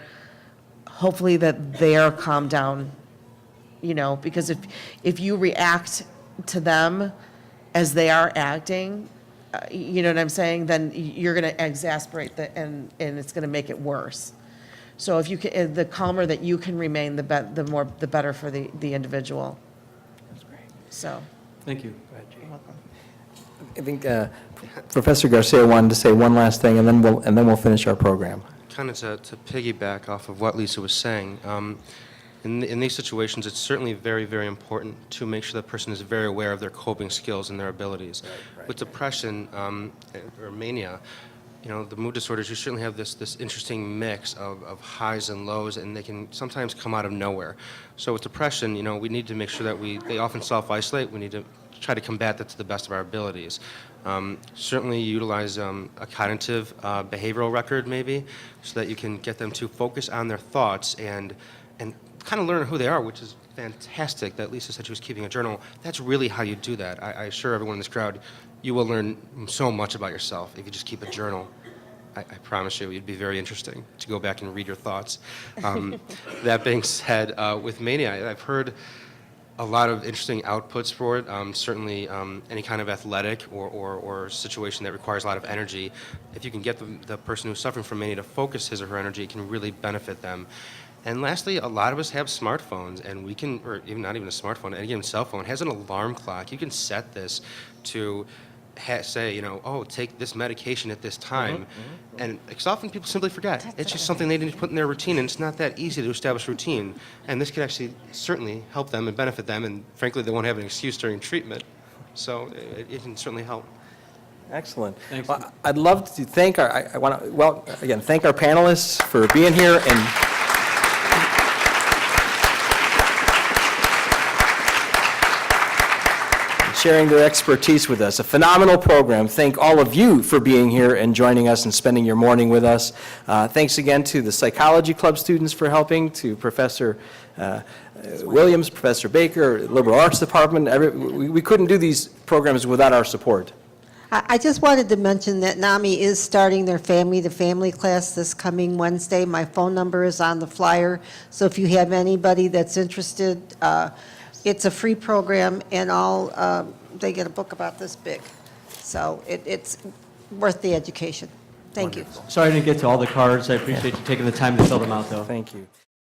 [SPEAKER 5] calmed down. Because if you react to them as they are acting, you know what I'm saying, then you're going to exasperate and it's going to make it worse. So if you can, the calmer that you can remain, the better for the individual.
[SPEAKER 1] That's great.
[SPEAKER 5] So.
[SPEAKER 8] Thank you.
[SPEAKER 5] You're welcome.
[SPEAKER 1] I think Professor Garcia wanted to say one last thing, and then we'll finish our program.
[SPEAKER 2] Kind of to piggyback off of what Lisa was saying, in these situations, it's certainly very, very important to make sure the person is very aware of their coping skills and their abilities.
[SPEAKER 1] Right.
[SPEAKER 2] With depression or mania, the mood disorders, you certainly have this interesting mix of highs and lows, and they can sometimes come out of nowhere. So with depression, we need to make sure that they often self-isolate. We need to try to combat that to the best of our abilities. Certainly utilize a cognitive behavioral record maybe, so that you can get them to focus on their thoughts and kind of learn who they are, which is fantastic that Lisa said she was keeping a journal. That's really how you do that. I assure everyone in this crowd, you will learn so much about yourself if you just keep a journal. I promise you, it'd be very interesting to go back and read your thoughts. That being said, with mania, I've heard a lot of interesting outputs for it. Certainly any kind of athletic or situation that requires a lot of energy, if you can get the person who's suffering from mania to focus his or her energy, it can really benefit them. And lastly, a lot of us have smartphones, and we can, or even not even a smartphone, any given cell phone has an alarm clock. You can set this to say, oh, take this medication at this time. And because often people simply forget. It's just something they need to put in their routine, and it's not that easy to establish routine. And this could actually certainly help them and benefit them, and frankly, they won't have an excuse during treatment. So it can certainly help.
[SPEAKER 1] Excellent.
[SPEAKER 8] Thanks.
[SPEAKER 1] Well, I'd love to thank I want to, well, again, thank our panelists for being here and sharing their expertise with us. A phenomenal program. Thank all of you for being here and joining us and spending your morning with us. Thanks again to the Psychology Club students for helping, to Professor Williams, Professor Baker, Liberal Arts Department. We couldn't do these programs without our support.
[SPEAKER 6] I just wanted to mention that NAMI is starting their family-to-family class this coming Wednesday. My phone number is on the flyer, so if you have anybody that's interested, it's a free program, and they get a book about this big. So it's worth the education. Thank you.
[SPEAKER 8] Sorry I didn't get to all the cards. I appreciate you taking the time to fill them out, though.
[SPEAKER 1] Thank you.